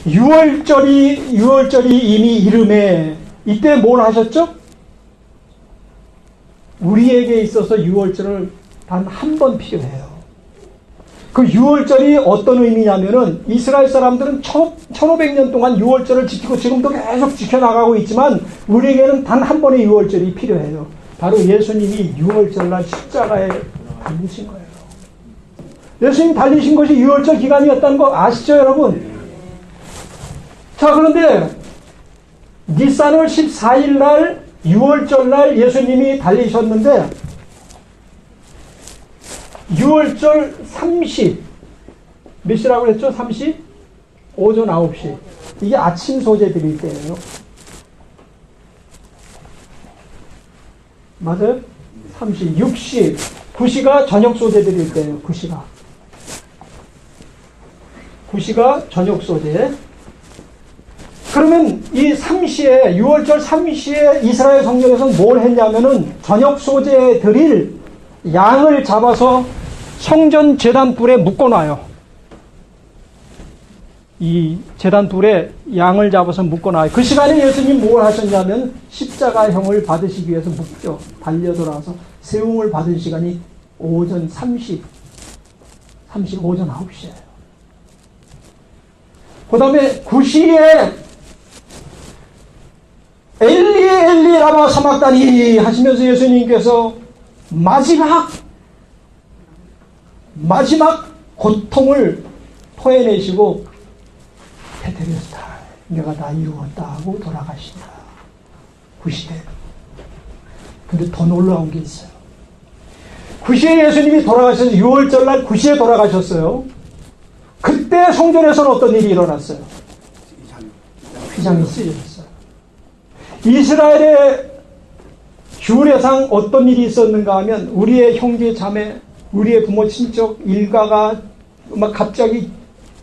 6월절이 이미 이름에 이때 뭘 하셨죠? 우리에게 있어서 6월절을 단 한 번 필요해요. 그 6월절이 어떤 의미냐면은 이스라엘 사람들은 1500년 동안 6월절을 지키고 지금도 계속 지켜나가고 있지만 우리에게는 단 한 번의 6월절이 필요해요. 바로 예수님이 6월절날 십자가에 달리신 거예요. 예수님 달리신 것이 6월절 기간이었다는 거 아시죠, 여러분? 자, 그런데 니산월 14일 날 6월절 날 예수님이 달리셨는데 6월절 3시 몇 시라고 그랬죠? 3시? 오전 9시. 이게 아침 소재 드릴 때예요. 맞아요? 3시, 6시, 9시가 저녁 소재 드릴 때예요. 9시가 저녁 소재. 그러면 이 3시에 6월절 3시에 이스라엘 성경에서는 뭘 했냐면은 저녁 소재에 드릴 양을 잡아서 성전 제단불에 묶어놔요. 이 제단불에 양을 잡아서 묶어놔요. 그 시간에 예수님 뭘 하셨냐면 십자가형을 받으시기 위해서 묵죠. 달려들어와서 세움을 받은 시간이 오전 3시 30 오전 9시에요. 그 다음에 9시에 엘리 엘리 라마 사막다니 하시면서 예수님께서 마지막 고통을 토해내시고 테텔레스타 내가 다 이루었다 하고 돌아가신다. 9시에. 근데 더 놀라운 게 있어요. 9시에 예수님이 돌아가셔서 6월절 날 9시에 돌아가셨어요. 그때 성전에서는 어떤 일이 일어났어요? 휘장이 쓰여졌어요. 이스라엘의 규례상 어떤 일이 있었는가 하면 우리의 형제 자매, 우리의 부모 친척 일가가 막 갑자기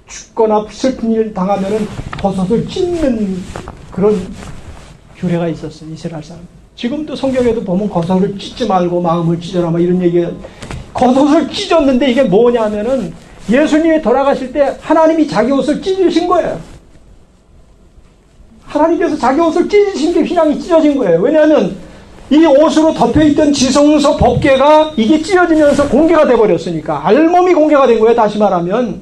죽거나 슬픈 일 당하면은 버섯을 찢는 그런 규례가 있었어요. 이스라엘 사람. 지금도 성경에도 보면 버섯을 찢지 말고 마음을 찢어라 막 이런 얘기가 버섯을 찢었는데 이게 뭐냐면은 예수님이 돌아가실 때 하나님이 자기 옷을 찢으신 거예요. 하나님께서 자기 옷을 찢으신 게 휘장이 찢어진 거예요. 왜냐하면 이 옷으로 덮여있던 지성서 법궤가 이게 찢어지면서 공개가 돼버렸으니까 알몸이 공개가 된 거예요. 다시 말하면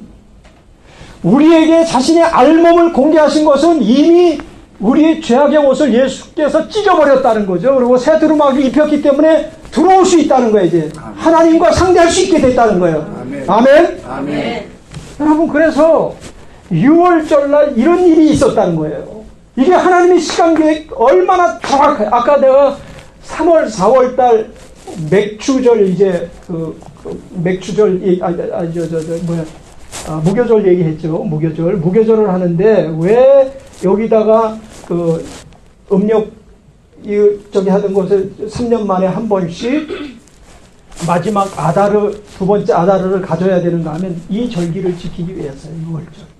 우리에게 자신의 알몸을 공개하신 것은 이미 우리의 죄악의 옷을 예수께서 찢어버렸다는 거죠. 그리고 새 두루마기를 입혔기 때문에 들어올 수 있다는 거예요. 이제 아멘. 하나님과 상대할 수 있게 됐다는 거예요. 아멘. 아멘. 아멘. 여러분 그래서 6월절 날 이런 일이 있었다는 거예요. 이게 하나님의 시간 계획 얼마나 정확해요. 아까 내가 3월, 4월 달 맥추절 이제 맥추절 무교절 얘기했죠. 무교절을 하는데 왜 여기다가 음력 저기 하던 곳에 3년 만에 한 번씩 마지막 아다르 두 번째 아다르를 가져야 되는가 하면 이 절기를 지키기 위해서요. 6월절.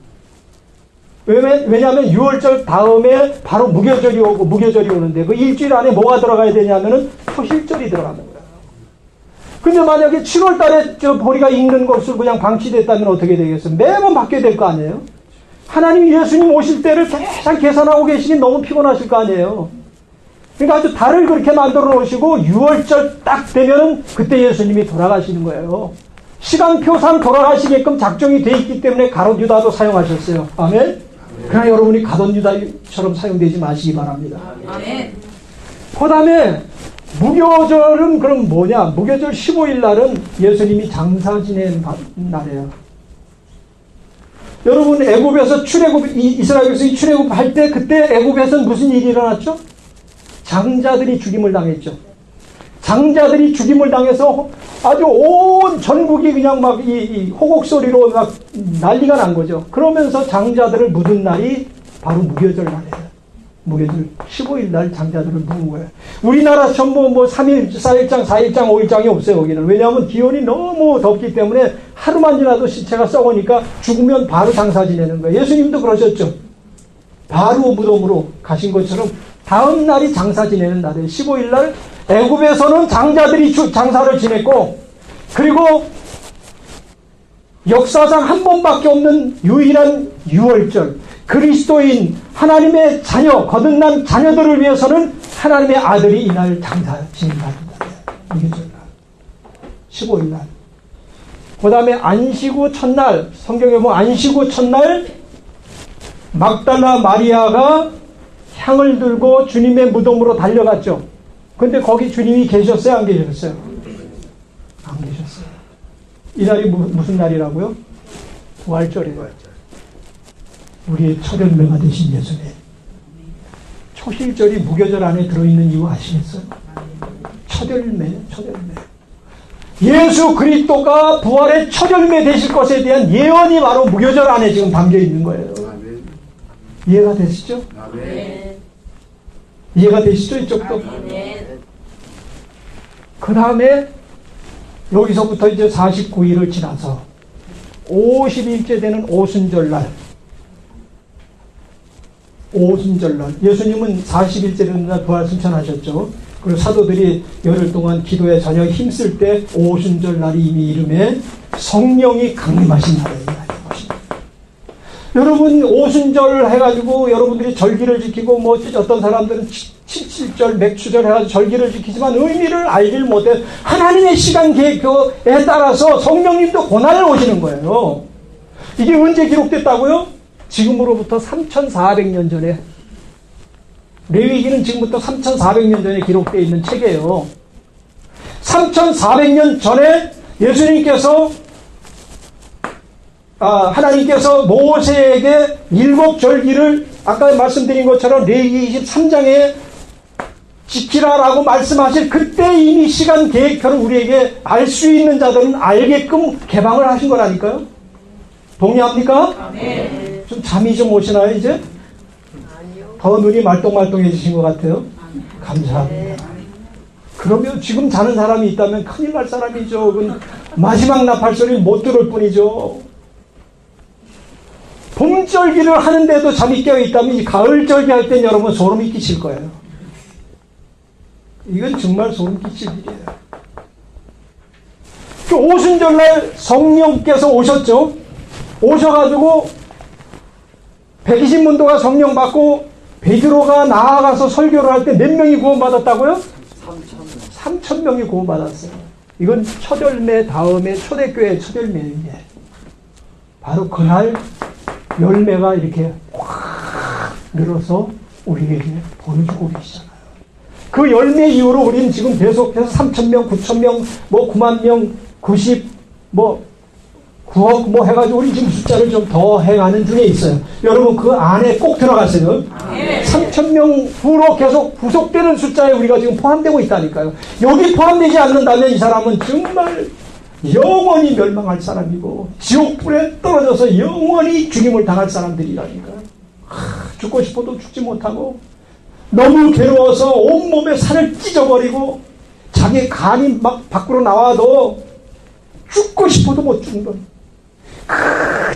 왜냐하면 6월절 다음에 바로 무교절이 오고 무교절이 오는데 그 일주일 안에 뭐가 들어가야 되냐면은 토실절이 들어가는 거예요. 근데 만약에 7월 달에 저 보리가 익는 것을 그냥 방치됐다면 어떻게 되겠어요? 매번 바뀌어야 될 거 아니에요? 하나님 예수님 오실 때를 계속 계산하고 계시니 너무 피곤하실 거 아니에요? 그러니까 아주 달을 그렇게 만들어 놓으시고 6월절 딱 되면은 그때 예수님이 돌아가시는 거예요. 시간표상 돌아가시게끔 작정이 돼 있기 때문에 가롯 유다도 사용하셨어요. 아멘? 그러나 여러분이 가롯 유다처럼 사용되지 마시기 바랍니다. 아멘. 그 다음에 무교절은 그럼 뭐냐? 무교절 15일 날은 예수님이 장사 지낸 날이에요. 여러분 애굽에서 이스라엘 백성이 출애굽할 때 그때 애굽에서는 무슨 일이 일어났죠? 장자들이 죽임을 당했죠. 장자들이 죽임을 당해서 아주 온 전국이 그냥 막 이 호곡 소리로 막 난리가 난 거죠. 그러면서 장자들을 묻은 날이 바로 무교절 날이에요. 무교절 15일 날 장자들을 묻은 거예요. 우리나라 전부 뭐 3일, 4일장, 4일장, 5일장이 없어요. 거기는. 왜냐하면 기온이 너무 덥기 때문에 하루만 지나도 시체가 썩으니까 죽으면 바로 장사 지내는 거예요. 예수님도 그러셨죠. 바로 무덤으로 가신 것처럼 다음 날이 장사 지내는 날이에요. 15일 날 애굽에서는 장자들이 장사를 지냈고 그리고 역사상 한 번밖에 없는 유일한 6월절 그리스도인 하나님의 자녀 거듭난 자녀들을 위해서는 하나님의 아들이 이날 장사 지낸다는 거예요. 15일날 그 다음에 안식후 첫날 성경에 보면 안식후 첫날 막달라 마리아가 향을 들고 주님의 무덤으로 달려갔죠. 근데 거기 주님이 계셨어요? 안 계셨어요? 안 계셨어요. 이날이 무슨 날이라고요? 부활절이에요. 우리의 첫 열매가 되신 예수님. 초실절이 무교절 안에 들어있는 이유 아시겠어요? 첫 열매예요. 첫 열매. 예수 그리스도가 부활의 첫 열매 되실 것에 대한 예언이 바로 무교절 안에 지금 담겨 있는 거예요. 이해가 되시죠? 이해가 되시죠? 이쪽도? 그 다음에 여기서부터 이제 49일을 지나서 50일째 되는 오순절날 예수님은 40일째 되는 날 부활 승천하셨죠. 그리고 사도들이 열흘 동안 기도에 전혀 힘쓸 때 오순절날이 이미 이름에 성령이 강림하신 날이에요. 여러분 오순절 해가지고 여러분들이 절기를 지키고 뭐 어떤 사람들은 칠칠절 맥추절 해가지고 절기를 지키지만 의미를 알질 못해. 하나님의 시간 계획표에 따라서 성령님도 고난을 오시는 거예요. 이게 언제 기록됐다고요? 지금으로부터 3400년 전에. 레위기는 지금부터 3400년 전에 기록되어 있는 책이에요. 3400년 전에 예수님께서 하나님께서 모세에게 7절기를 아까 말씀드린 것처럼 레위기 23장에 지키라라고 말씀하실 그때 이미 시간 계획표를 우리에게 알 수 있는 자들은 알게끔 개방을 하신 거라니까요. 동의합니까? 네. 좀 잠이 좀 오시나요 이제? 더 눈이 말똥말똥해지신 것 같아요. 감사합니다. 그러면 지금 자는 사람이 있다면 큰일 날 사람이죠. 그건 마지막 나팔 소리를 못 들을 뿐이죠. 봄절기를 하는데도 잠이 깨어있다면 이 가을절기 할 땐 여러분 소름이 끼칠 거예요. 이건 정말 소름 끼칠 일이에요. 그 오순절날 성령께서 오셨죠. 오셔가지고 120문도가 성령 받고 베드로가 나아가서 설교를 할 때 몇 명이 구원받았다고요? 3,000명이 구원받았어요. 이건 첫 열매 다음에 초대교회 첫 열매인데 바로 그날 열매가 이렇게 확 늘어서 우리에게 보여주고 계시잖아요. 그 열매 이후로 우리는 지금 계속해서 3,000명, 9,000명, 뭐 9만 명, 90, 뭐 9억 뭐 해가지고 우리 지금 숫자를 좀 더 해가는 중에 있어요. 여러분 그 안에 꼭 들어가세요. 3,000명 후로 계속 부속되는 숫자에 우리가 지금 포함되고 있다니까요. 여기 포함되지 않는다면 이 사람은 정말 영원히 멸망할 사람이고 지옥불에 떨어져서 영원히 죽임을 당할 사람들이라니까요. 죽고 싶어도 죽지 못하고 너무 괴로워서 온몸에 살을 찢어버리고 자기 간이 막 밖으로 나와도 죽고 싶어도 못 죽는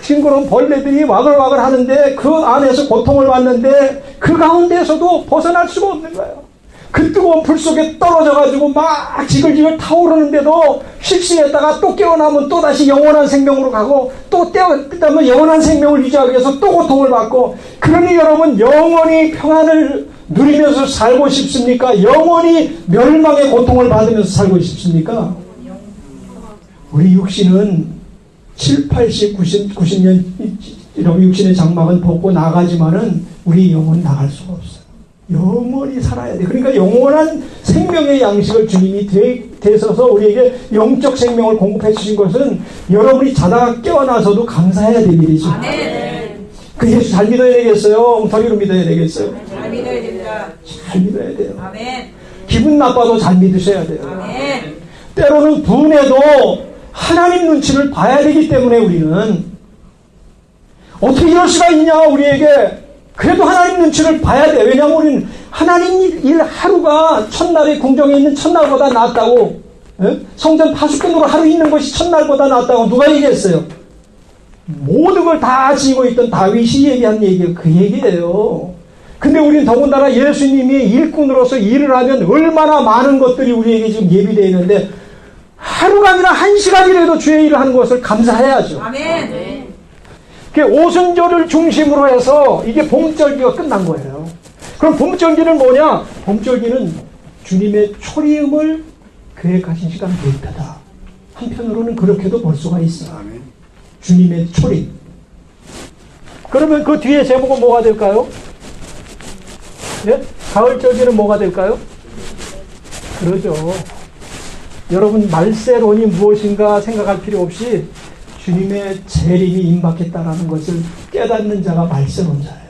징그러운 벌레들이 와글와글 하는데 그 안에서 고통을 받는데 그 가운데서도 벗어날 수가 없는 거예요. 그 뜨거운 불 속에 떨어져가지고 막 지글지글 타오르는데도 실수했다가 또 깨어나면 또 다시 영원한 생명으로 가고 또 깨어나면 영원한 생명을 유지하기 위해서 또 고통을 받고. 그러니 여러분 영원히 평안을 누리면서 살고 싶습니까? 영원히 멸망의 고통을 받으면서 살고 싶습니까? 우리 육신은 7, 80, 90년 이런 육신의 장막은 벗고 나가지만은 우리 영혼은 나갈 수가 없어요. 영원히 살아야 돼. 그러니까 영원한 생명의 양식을 주님이 되셔서 우리에게 영적 생명을 공급해 주신 것은 여러분이 자다가 깨어나서도 감사해야 될 일이죠. 그 예수 잘 믿어야 되겠어요? 엉터리로 믿어야 되겠어요? 잘 믿어야 됩니다. 잘 믿어야 돼요. 아멘. 기분 나빠도 잘 믿으셔야 돼요. 아멘. 때로는 분해도 하나님 눈치를 봐야 되기 때문에 우리는 어떻게 이럴 수가 있냐 우리에게. 그래도 하나님 눈치를 봐야 돼. 왜냐하면 우리는 하나님 일 하루가 첫날에 궁정에 있는 첫날보다 낫다고. 예? 성전 파수꾼으로 하루 있는 것이 첫날보다 낫다고 누가 얘기했어요? 모든 걸 다 지고 있던 다윗이 얘기한 얘기가 그 얘기예요. 근데 우리는 더군다나 예수님이 일꾼으로서 일을 하면 얼마나 많은 것들이 우리에게 지금 예비되어 있는데 하루가 아니라 1시간이라도 주의 일을 하는 것을 감사해야죠. 아멘. 오순절을 중심으로 해서 이게 봄절기가 끝난 거예요. 그럼 봄절기는 뭐냐? 봄절기는 주님의 초림을 계획하신 시간 계획표다. 한편으로는 그렇게도 볼 수가 있어요. 주님의 초림. 그러면 그 뒤에 제목은 뭐가 될까요? 네? 가을절기는 뭐가 될까요? 그러죠. 여러분 말세론이 무엇인가 생각할 필요 없이 주님의 재림이 임박했다라는 것을 깨닫는 자가 말세론자예요.